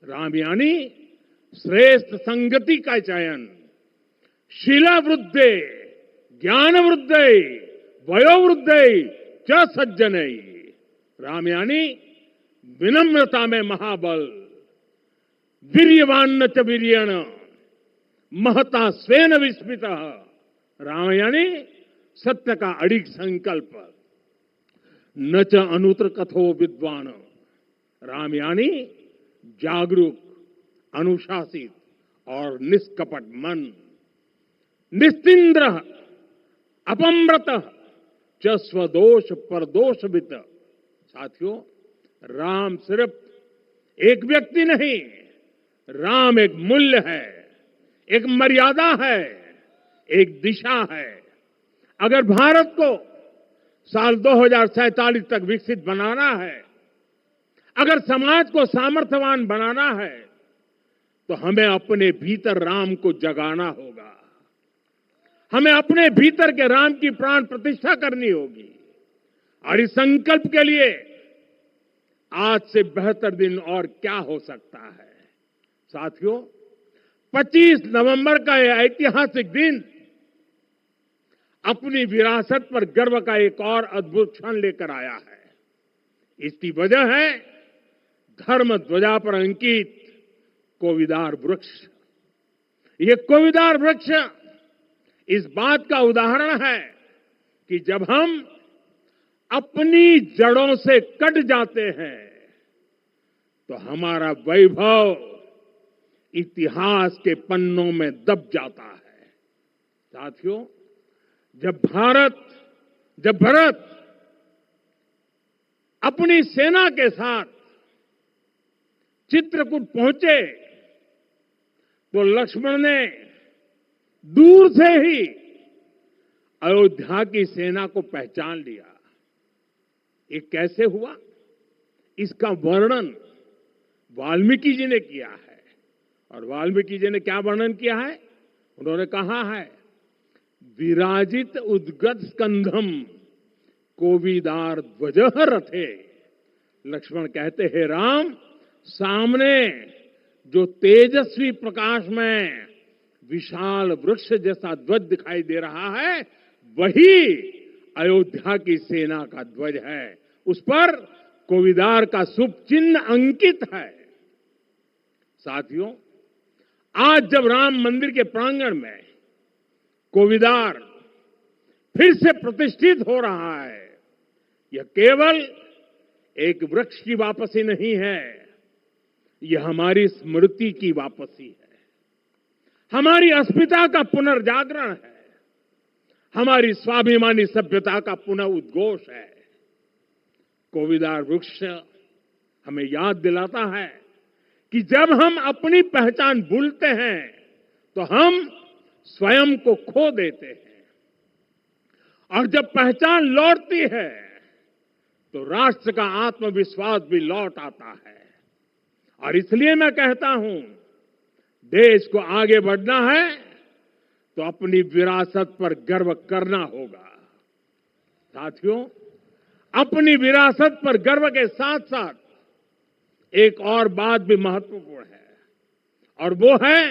राम यानी श्रेष्ठ संगति का चयन। शीला वृद्धे ज्ञान वृद्धे वयोवृद्धे च सज्जने। राम यानी विनम्रता में महाबल। वीर्यवान च वीर्यण महता स्वेन विस्मितः। राम यानी सत्य का अडिग संकल्प। न च अनुत्र कथो विद्वान। राम यानी जागरूक, अनुशासित और निष्कपट मन। निस्तिंद्र अपम्रत च स्वदोष परदोषवित। साथियों, राम सिर्फ एक व्यक्ति नहीं, राम एक मूल्य है, एक मर्यादा है, एक दिशा है। अगर भारत को साल 2047 तक विकसित बनाना है, अगर समाज को सामर्थ्यवान बनाना है, तो हमें अपने भीतर राम को जगाना होगा। हमें अपने भीतर के राम की प्राण प्रतिष्ठा करनी होगी। और इस संकल्प के लिए आज से बेहतर दिन और क्या हो सकता है। साथियों, 25 नवंबर का यह ऐतिहासिक दिन अपनी विरासत पर गर्व का एक और अद्भुत क्षण लेकर आया है। इसकी वजह है धर्म ध्वजा पर अंकित कोविदार वृक्ष। ये कोविदार वृक्ष इस बात का उदाहरण है कि जब हम अपनी जड़ों से कट जाते हैं तो हमारा वैभव इतिहास के पन्नों में दब जाता है। साथियों, जब भरत अपनी सेना के साथ चित्रकूट पहुंचे तो लक्ष्मण ने दूर से ही अयोध्या की सेना को पहचान लिया। ये कैसे हुआ, इसका वर्णन वाल्मीकि जी ने किया है। और वाल्मीकि जी ने क्या वर्णन किया है? उन्होंने कहा है, विराजित उद्गत स्कंधम कोविदार ध्वजः रथे। लक्ष्मण कहते हैं, राम, सामने जो तेजस्वी प्रकाश में विशाल वृक्ष जैसा ध्वज दिखाई दे रहा है, वही अयोध्या की सेना का ध्वज है। उस पर कोविदार का शुभ चिन्ह अंकित है। साथियों, आज जब राम मंदिर के प्रांगण में कोविदार फिर से प्रतिष्ठित हो रहा है, यह केवल एक वृक्ष की वापसी नहीं है, यह हमारी स्मृति की वापसी है, हमारी अस्मिता का पुनर्जागरण है, हमारी स्वाभिमानी सभ्यता का पुनः उद्घोष है। कोविदार वृक्ष हमें याद दिलाता है कि जब हम अपनी पहचान भूलते हैं तो हम स्वयं को खो देते हैं, और जब पहचान लौटती है तो राष्ट्र का आत्मविश्वास भी लौट आता है। और इसलिए मैं कहता हूं, देश को आगे बढ़ना है तो अपनी विरासत पर गर्व करना होगा। साथियों, अपनी विरासत पर गर्व के साथ साथ एक और बात भी महत्वपूर्ण है, और वो है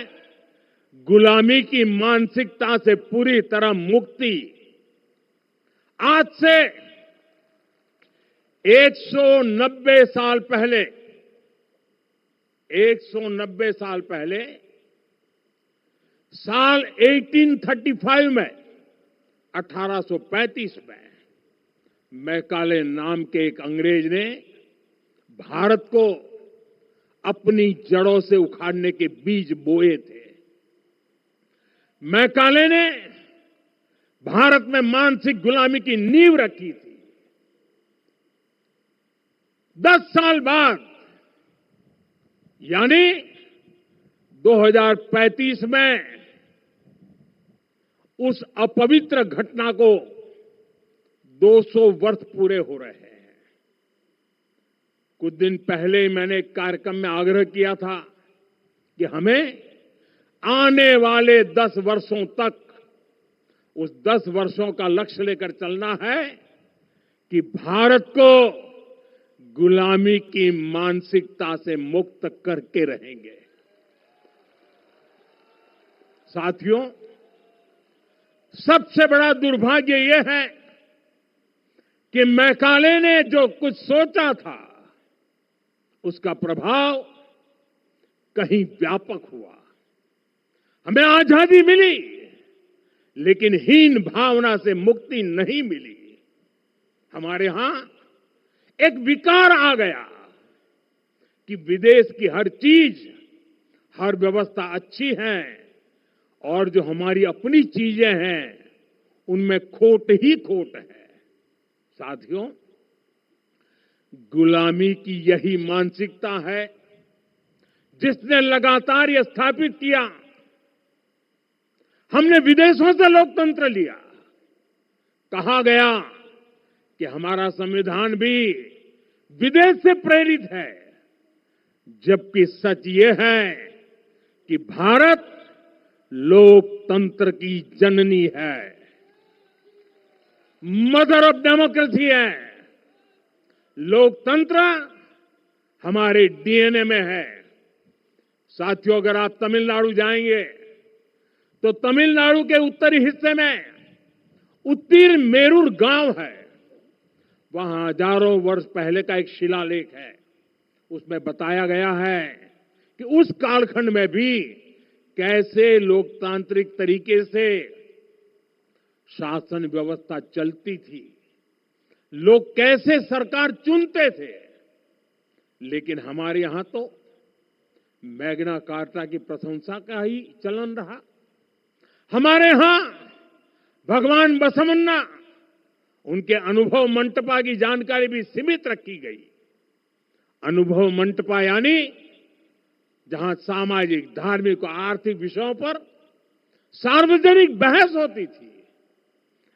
गुलामी की मानसिकता से पूरी तरह मुक्ति। आज से 190 साल पहले 190 साल पहले साल 1835 में 1835 में मैकाले नाम के एक अंग्रेज ने भारत को अपनी जड़ों से उखाड़ने के बीज बोए थे। मैकाले ने भारत में मानसिक गुलामी की नींव रखी थी। 10 साल बाद यानी 2035 में उस अपवित्र घटना को 200 वर्ष पूरे हो रहे हैं। कुछ दिन पहले मैंने एक कार्यक्रम में आग्रह किया था कि हमें आने वाले 10 वर्षों तक उस 10 वर्षों का लक्ष्य लेकर चलना है कि भारत को गुलामी की मानसिकता से मुक्त करके रहेंगे। साथियों, सबसे बड़ा दुर्भाग्य यह है कि मैकाले ने जो कुछ सोचा था उसका प्रभाव कहीं व्यापक हुआ। हमें आजादी मिली, लेकिन हीन भावना से मुक्ति नहीं मिली। हमारे यहां एक विकार आ गया कि विदेश की हर चीज, हर व्यवस्था अच्छी है और जो हमारी अपनी चीजें हैं उनमें खोट ही खोट है। साथियों, गुलामी की यही मानसिकता है जिसने लगातार यह स्थापित किया, हमने विदेशों से लोकतंत्र लिया। कहा गया कि हमारा संविधान भी विदेश से प्रेरित है, जबकि सच ये है कि भारत लोकतंत्र की जननी है, मदर ऑफ डेमोक्रेसी है। लोकतंत्र हमारे डीएनए में है। साथियों, अगर आप तमिलनाडु जाएंगे तो तमिलनाडु के उत्तरी हिस्से में उत्तीरमेरूर गांव है। वहां हजारों वर्ष पहले का एक शिलालेख है। उसमें बताया गया है कि उस कालखंड में भी कैसे लोकतांत्रिक तरीके से शासन व्यवस्था चलती थी, लोग कैसे सरकार चुनते थे। लेकिन हमारे यहां तो मैग्ना कार्टा की प्रशंसा का ही चलन रहा। हमारे यहां भगवान बसवन्ना, उनके अनुभव मंटपा की जानकारी भी सीमित रखी गई। अनुभव मंटपा यानी जहां सामाजिक, धार्मिक और आर्थिक विषयों पर सार्वजनिक बहस होती थी,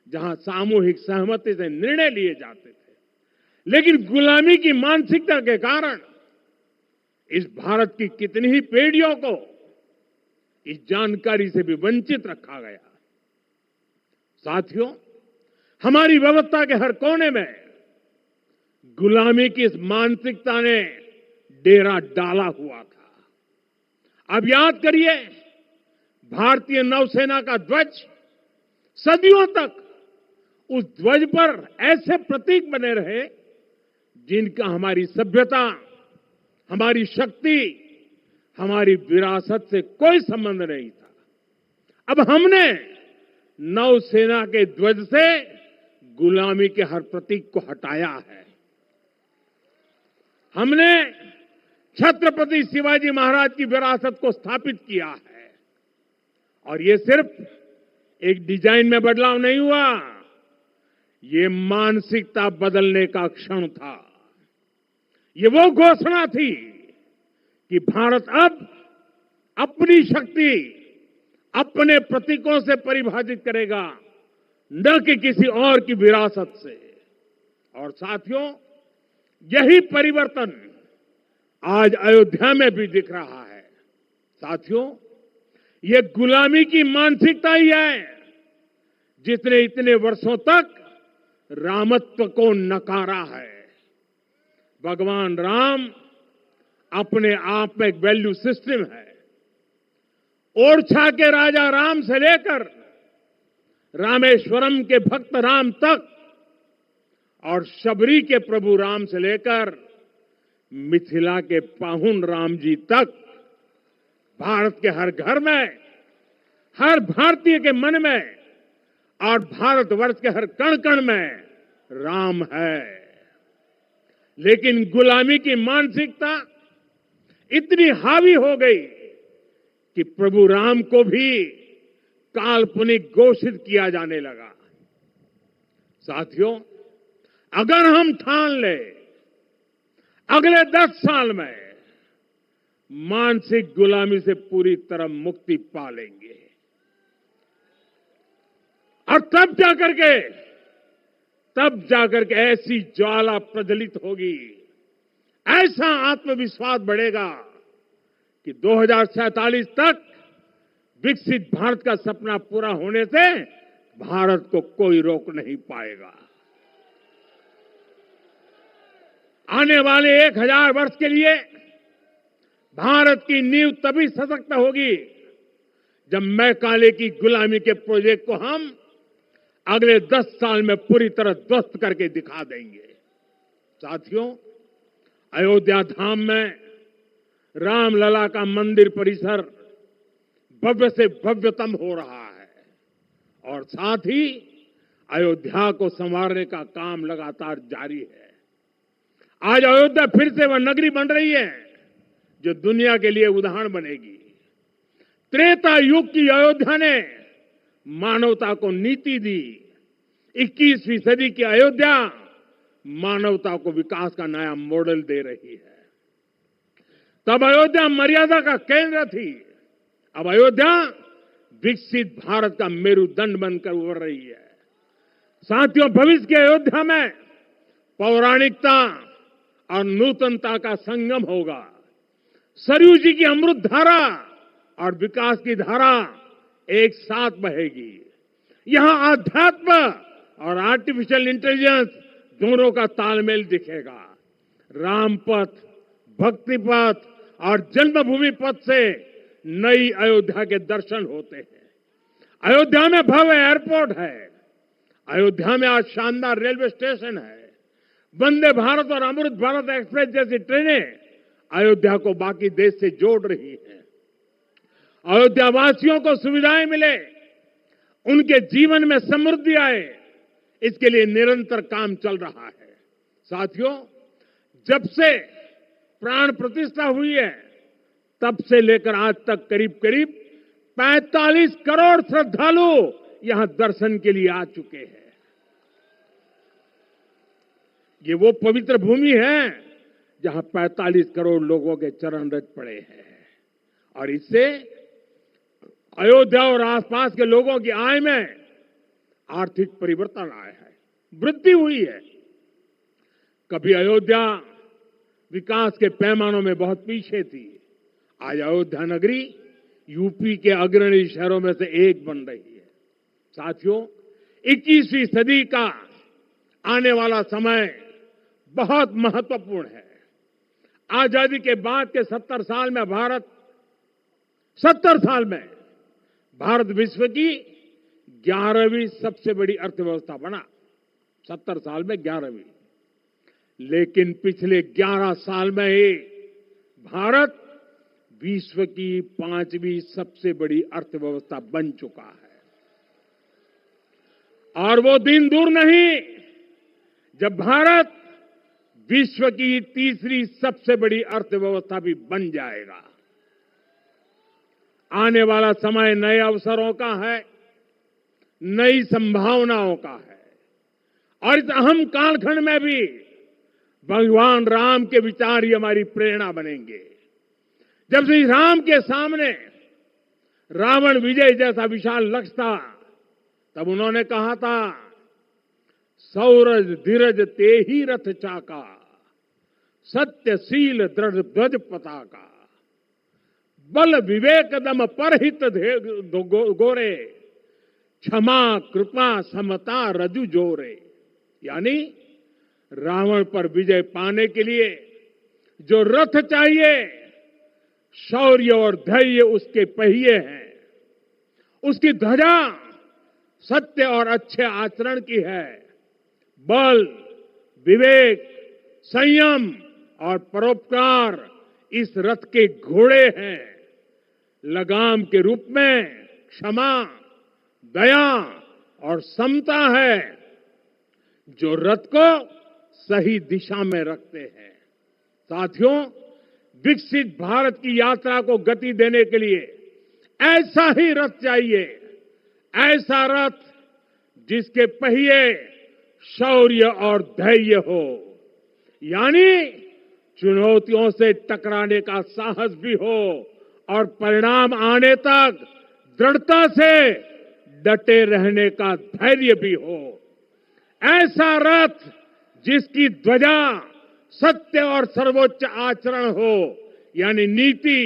जहां सामूहिक सहमति से निर्णय लिए जाते थे। लेकिन गुलामी की मानसिकता के कारण इस भारत की कितनी ही पीढ़ियों को इस जानकारी से भी वंचित रखा गया। साथियों, हमारी व्यवस्था के हर कोने में गुलामी की इस मानसिकता ने डेरा डाला हुआ था। अब याद करिए, भारतीय नौसेना का ध्वज सदियों तक उस ध्वज पर ऐसे प्रतीक बने रहे जिनका हमारी सभ्यता, हमारी शक्ति, हमारी विरासत से कोई संबंध नहीं था। अब हमने नौसेना के ध्वज से गुलामी के हर प्रतीक को हटाया है। हमने छत्रपति शिवाजी महाराज की विरासत को स्थापित किया है। और ये सिर्फ एक डिजाइन में बदलाव नहीं हुआ, ये मानसिकता बदलने का क्षण था। ये वो घोषणा थी कि भारत अब अपनी शक्ति अपने प्रतीकों से परिभाषित करेगा, न कि किसी और की विरासत से। और साथियों, यही परिवर्तन आज अयोध्या में भी दिख रहा है। साथियों, ये गुलामी की मानसिकता ही है जिसने इतने वर्षों तक रामत्व को नकारा है। भगवान राम अपने आप में एक वैल्यू सिस्टम है। ओरछा के राजा राम से लेकर रामेश्वरम के भक्त राम तक और शबरी के प्रभु राम से लेकर मिथिला के पाहुन राम जी तक, भारत के हर घर में, हर भारतीय के मन में और भारतवर्ष के हर कण कण में राम है। लेकिन गुलामी की मानसिकता इतनी हावी हो गई कि प्रभु राम को भी काल्पनिक घोषित किया जाने लगा। साथियों, अगर हम ठान ले अगले 10 साल में मानसिक गुलामी से पूरी तरह मुक्ति पा लेंगे, और तब जाकर के ऐसी ज्वाला प्रज्वलित होगी, ऐसा आत्मविश्वास बढ़ेगा कि 2047 तक विकसित भारत का सपना पूरा होने से भारत को कोई रोक नहीं पाएगा। आने वाले 1000 वर्ष के लिए भारत की नींव तभी सशक्त होगी जब मैकाले की गुलामी के प्रोजेक्ट को हम अगले 10 साल में पूरी तरह ध्वस्त करके दिखा देंगे। साथियों, अयोध्या धाम में रामलला का मंदिर परिसर भव्य से भव्यतम हो रहा है और साथ ही अयोध्या को संवारने का काम लगातार जारी है। आज अयोध्या फिर से वह नगरी बन रही है जो दुनिया के लिए उदाहरण बनेगी। त्रेता युग की अयोध्या ने मानवता को नीति दी। 21वीं सदी की अयोध्या मानवता को विकास का नया मॉडल दे रही है। तब अयोध्या मर्यादा का केंद्र थी। अब अयोध्या विकसित भारत का मेरुदंड बनकर उभर रही है। साथियों, भविष्य की अयोध्या में पौराणिकता और नूतनता का संगम होगा। सरयू जी की अमृत धारा और विकास की धारा एक साथ बहेगी। यहां आध्यात्म और आर्टिफिशियल इंटेलिजेंस दोनों का तालमेल दिखेगा। राम पथ, भक्ति पथ और जन्मभूमि पथ से नई अयोध्या के दर्शन होते हैं। अयोध्या में भव्य एयरपोर्ट है। अयोध्या में आज शानदार रेलवे स्टेशन है। वंदे भारत और अमृत भारत एक्सप्रेस जैसी ट्रेनें अयोध्या को बाकी देश से जोड़ रही हैं। अयोध्या वासियों को सुविधाएं मिले, उनके जीवन में समृद्धि आए, इसके लिए निरंतर काम चल रहा है। साथियों, जब से प्राण प्रतिष्ठा हुई है, तब से लेकर आज तक करीब करीब 45 करोड़ श्रद्धालु यहां दर्शन के लिए आ चुके हैं। ये वो पवित्र भूमि है जहां 45 करोड़ लोगों के चरण रज पड़े हैं और इससे अयोध्या और आसपास के लोगों की आय में आर्थिक परिवर्तन आया है, वृद्धि हुई है। कभी अयोध्या विकास के पैमानों में बहुत पीछे थी। आज अयोध्या नगरी यूपी के अग्रणी शहरों में से एक बन रही है। साथियों, 21वीं सदी का आने वाला समय बहुत महत्वपूर्ण है। आजादी के बाद के 70 साल में भारत विश्व की 11वीं सबसे बड़ी अर्थव्यवस्था बना। 70 साल में 11वीं। लेकिन पिछले 11 साल में ही भारत विश्व की 5वीं सबसे बड़ी अर्थव्यवस्था बन चुका है। और वो दिन दूर नहीं जब भारत विश्व की 3री सबसे बड़ी अर्थव्यवस्था भी बन जाएगा। आने वाला समय नए अवसरों का है, नई संभावनाओं का है। और इस अहम कालखंड में भी भगवान राम के विचार ही हमारी प्रेरणा बनेंगे। जब श्री राम के सामने रावण विजय जैसा विशाल लक्ष्य था, तब उन्होंने कहा था, सौरज धीरज ते ही रथ चाका, सत्यशील दृढ़ ध्वज पताका, बल विवेक दम परहित गोरे, क्षमा कृपा समता रजु जोरे। यानी रावण पर विजय पाने के लिए जो रथ चाहिए, शौर्य और धैर्य उसके पहिए हैं, उसकी ध्वजा सत्य और अच्छे आचरण की है, बल विवेक संयम और परोपकार इस रथ के घोड़े हैं। लगाम के रूप में क्षमा, दया और समता है जो रथ को सही दिशा में रखते हैं। साथियों, विकसित भारत की यात्रा को गति देने के लिए ऐसा ही रथ चाहिए, ऐसा रथ जिसके पहिए शौर्य और धैर्य हो, यानी चुनौतियों से टकराने का साहस भी हो और परिणाम आने तक दृढ़ता से डटे रहने का धैर्य भी हो। ऐसा रथ जिसकी ध्वजा सत्य और सर्वोच्च आचरण हो, यानी नीति,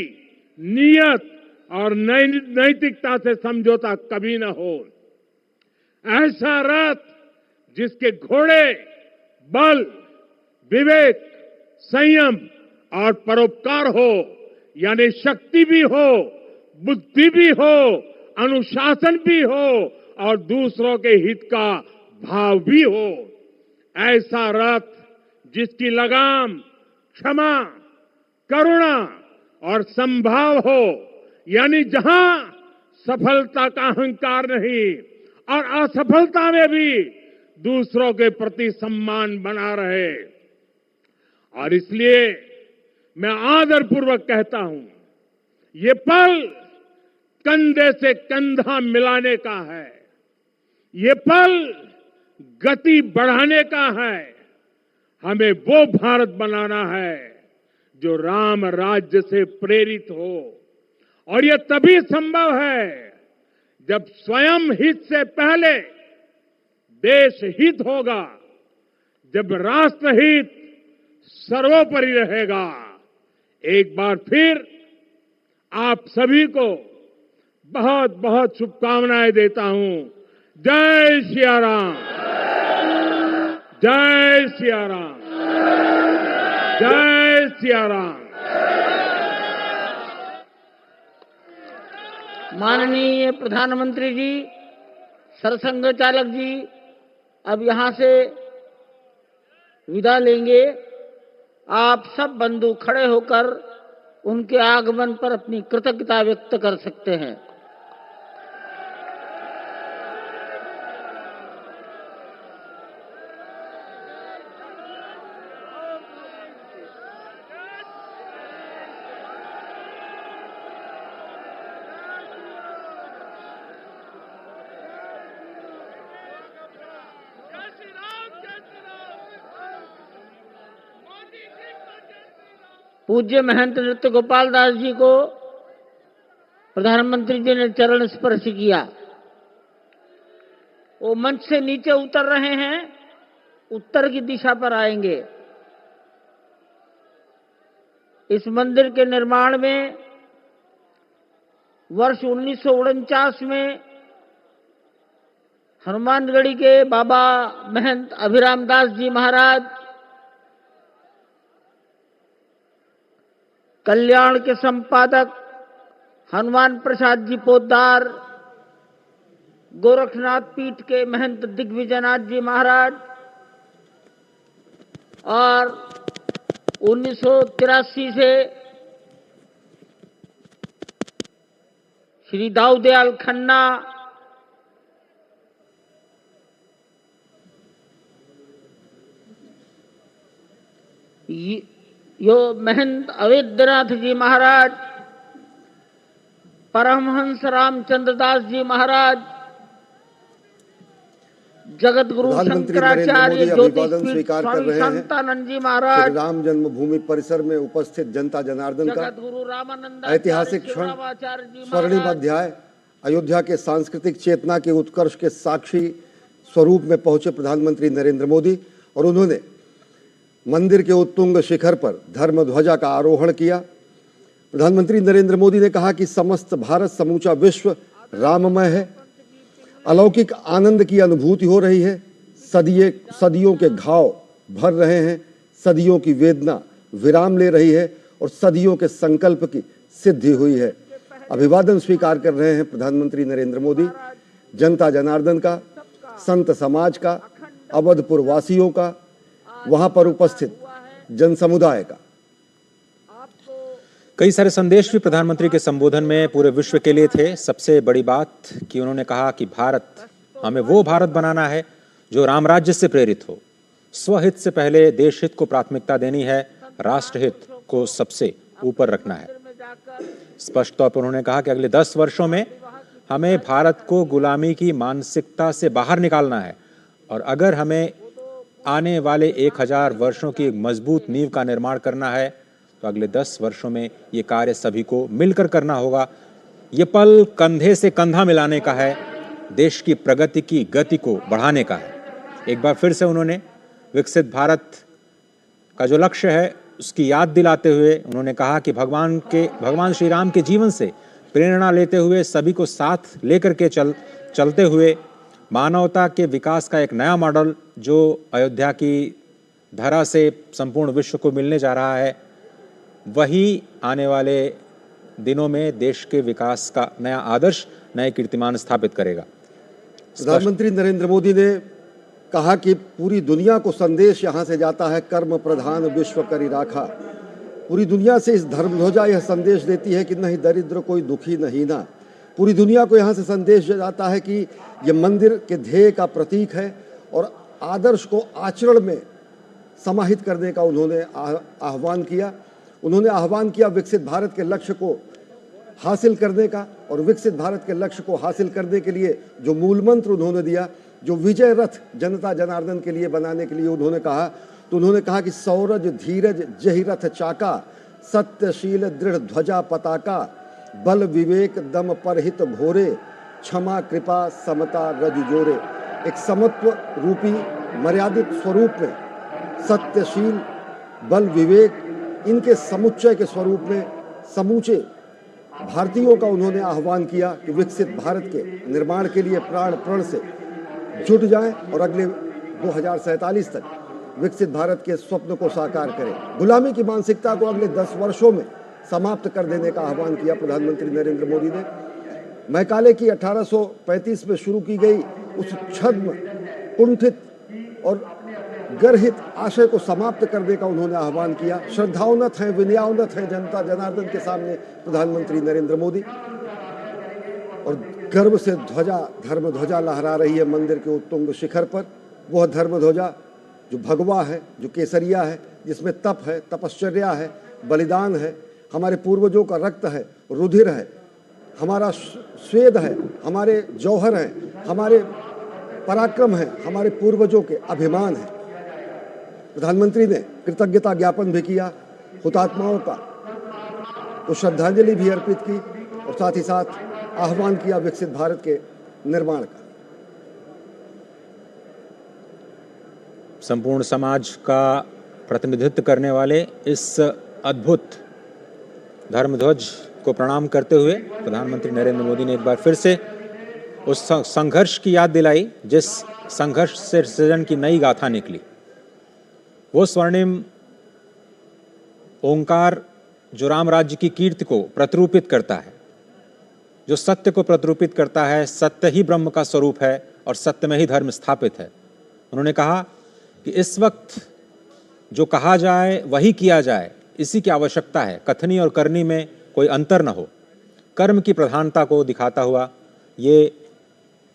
नियत और नैतिकता से समझौता कभी न हो। ऐसा रथ जिसके घोड़े बल विवेक संयम और परोपकार हो, यानी शक्ति भी हो, बुद्धि भी हो, अनुशासन भी हो और दूसरों के हित का भाव भी हो। ऐसा रथ जिसकी लगाम क्षमा, करुणा और संभाव हो, यानी जहां सफलता का अहंकार नहीं और असफलता में भी दूसरों के प्रति सम्मान बना रहे। और इसलिए मैं आदरपूर्वक कहता हूं, ये पल कंधे से कंधा मिलाने का है, ये पल गति बढ़ाने का है। हमें वो भारत बनाना है जो राम राज्य से प्रेरित हो। और यह तभी संभव है जब स्वयं हित से पहले देश हित होगा, जब राष्ट्र हित सर्वोपरि रहेगा। एक बार फिर आप सभी को बहुत बहुत शुभकामनाएं देता हूं। जय सिया राम, जय सिया राम, जय सिया राम। माननीय प्रधानमंत्री जी, सरसंघ चालक जी अब यहां से विदा लेंगे। आप सब बंधु खड़े होकर उनके आगमन पर अपनी कृतज्ञता व्यक्त कर सकते हैं। पूज्य महंत नृत्य गोपाल दास जी को प्रधानमंत्री जी ने चरण स्पर्श किया। वो मंच से नीचे उतर रहे हैं, उत्तर की दिशा पर आएंगे। इस मंदिर के निर्माण में वर्ष 1949 में हनुमानगढ़ी के बाबा महंत अभिराम दास जी महाराज, कल्याण के संपादक हनुमान प्रसाद जी पोद्दार, गोरखनाथ पीठ के महंत दिग्विजयनाथ जी महाराज और 1983 से श्री दाऊदयाल खन्ना, यो महंत अवेद्यनाथ जी महाराज, परमहंस रामचंद्र दास जी महाराज, जगत गुरु शंकराचार्य ज्योतिष स्वामी शांतानंद जी महाराज, राम जन्मभूमि परिसर में उपस्थित जनता जनार्दन का गुरु रामानंद ऐतिहासिक क्षण, स्वर्णिम अध्याय, अयोध्या के सांस्कृतिक चेतना के उत्कर्ष के साक्षी स्वरूप में पहुंचे प्रधानमंत्री नरेंद्र मोदी और उन्होंने मंदिर के उत्तुंग शिखर पर धर्म ध्वजा का आरोहण किया। प्रधानमंत्री नरेंद्र मोदी ने कहा कि समस्त भारत, समूचा विश्व राममय है। अलौकिक आनंद की अनुभूति हो रही है। सदियों के घाव भर रहे हैं, सदियों की वेदना विराम ले रही है और सदियों के संकल्प की सिद्धि हुई है। अभिवादन स्वीकार कर रहे हैं प्रधानमंत्री नरेंद्र मोदी जनता जनार्दन का, संत समाज का, अवधपुर वासियों का, वहां पर उपस्थित जन समुदाय का। कई सारे संदेश भी प्रधानमंत्री के संबोधन में पूरे विश्व के लिए थे। सबसे बड़ी बात कि उन्होंने कहा कि हमें वो भारत बनाना है जो राम राज्य से प्रेरित हो। स्वहित से पहले देश हित को प्राथमिकता देनी है, राष्ट्रहित को सबसे ऊपर रखना है। स्पष्ट तौर पर उन्होंने कहा कि अगले 10 वर्षों में हमें भारत को गुलामी की मानसिकता से बाहर निकालना है और अगर हमें आने वाले 1000 वर्षों की एक मजबूत नींव का निर्माण करना है तो अगले 10 वर्षों में ये कार्य सभी को मिलकर करना होगा। ये पल कंधे से कंधा मिलाने का है, देश की प्रगति की गति को बढ़ाने का है। एक बार फिर से उन्होंने विकसित भारत का जो लक्ष्य है उसकी याद दिलाते हुए उन्होंने कहा कि भगवान श्री राम के जीवन से प्रेरणा लेते हुए, सभी को साथ लेकर के चलते हुए मानवता के विकास का एक नया मॉडल जो अयोध्या की धरा से संपूर्ण विश्व को मिलने जा रहा है, वही आने वाले दिनों में देश के विकास का नया आदर्श, नए कीर्तिमान स्थापित करेगा। प्रधानमंत्री नरेंद्र मोदी ने कहा कि पूरी दुनिया को संदेश यहाँ से जाता है, कर्म प्रधान विश्व करी राखा। पूरी दुनिया से इस धर्मध्वजा यह संदेश देती है कि नहीं दरिद्र कोई दुखी नहीं ना। पूरी दुनिया को यहाँ से संदेश जाता है कि यह मंदिर के ध्येय का प्रतीक है और आदर्श को आचरण में समाहित करने का उन्होंने आह्वान किया। उन्होंने आह्वान किया विकसित भारत के लक्ष्य को हासिल करने का, और विकसित भारत के लक्ष्य को हासिल करने के लिए जो मूल मंत्र उन्होंने दिया, जो विजय रथ जनता जनार्दन के लिए बनाने के लिए उन्होंने कहा, तो उन्होंने कहा कि सौरज धीरज जहि रथ चाका, सत्यशील दृढ़ ध्वजा पताका, बल विवेक दम परहित घोरे, क्षमा कृपा समता रज जोरे। एक समत्व रूपी मर्यादित स्वरूप में सत्यशील, बल विवेक, इनके समुच्चय के स्वरूप में समूचे भारतीयों का उन्होंने आह्वान किया कि विकसित भारत के निर्माण के लिए प्राण प्रण से जुट जाएं और अगले 2047 तक विकसित भारत के स्वप्न को साकार करें। गुलामी की मानसिकता को अगले 10 वर्षों में समाप्त कर देने का आह्वान किया प्रधानमंत्री नरेंद्र मोदी ने। मैकाले की 1835 में शुरू की गई उस छद्म, कुंठित और गर्हित आशय को समाप्त करने का उन्होंने आह्वान किया। श्रद्धाउन्नत हैं, विनयाउन्नत हैं जनता जनार्दन के सामने प्रधानमंत्री नरेंद्र मोदी, और गर्व से धर्म ध्वजा लहरा रही है मंदिर के उत्तुंग शिखर पर। वह धर्म ध्वजा जो भगवा है, जो केसरिया है, जिसमें तप है, तपश्चर्या है, बलिदान है, हमारे पूर्वजों का रक्त है, रुधिर है, हमारा स्वेद है, हमारे जौहर हैं, हमारे पराक्रम है, हमारे पूर्वजों के अभिमान है। प्रधानमंत्री ने कृतज्ञता ज्ञापन भी किया, हुतात्माओं का को श्रद्धांजलि भी अर्पित की और साथ ही साथ आह्वान किया विकसित भारत के निर्माण का। संपूर्ण समाज का प्रतिनिधित्व करने वाले इस अद्भुत धर्मध्वज को प्रणाम करते हुए प्रधानमंत्री नरेंद्र मोदी ने एक बार फिर से उस संघर्ष की याद दिलाई जिस संघर्ष से सृजन की नई गाथा निकली। वो स्वर्णिम ओंकार जो राम राज्य की कीर्ति को प्रतिरूपित करता है, जो सत्य को प्रतिरूपित करता है, सत्य ही ब्रह्म का स्वरूप है और सत्य में ही धर्म स्थापित है। उन्होंने कहा कि इस वक्त जो कहा जाए वही किया जाए, इसी की आवश्यकता है। कथनी और करनी में कोई अंतर न हो। कर्म की प्रधानता को दिखाता हुआ ये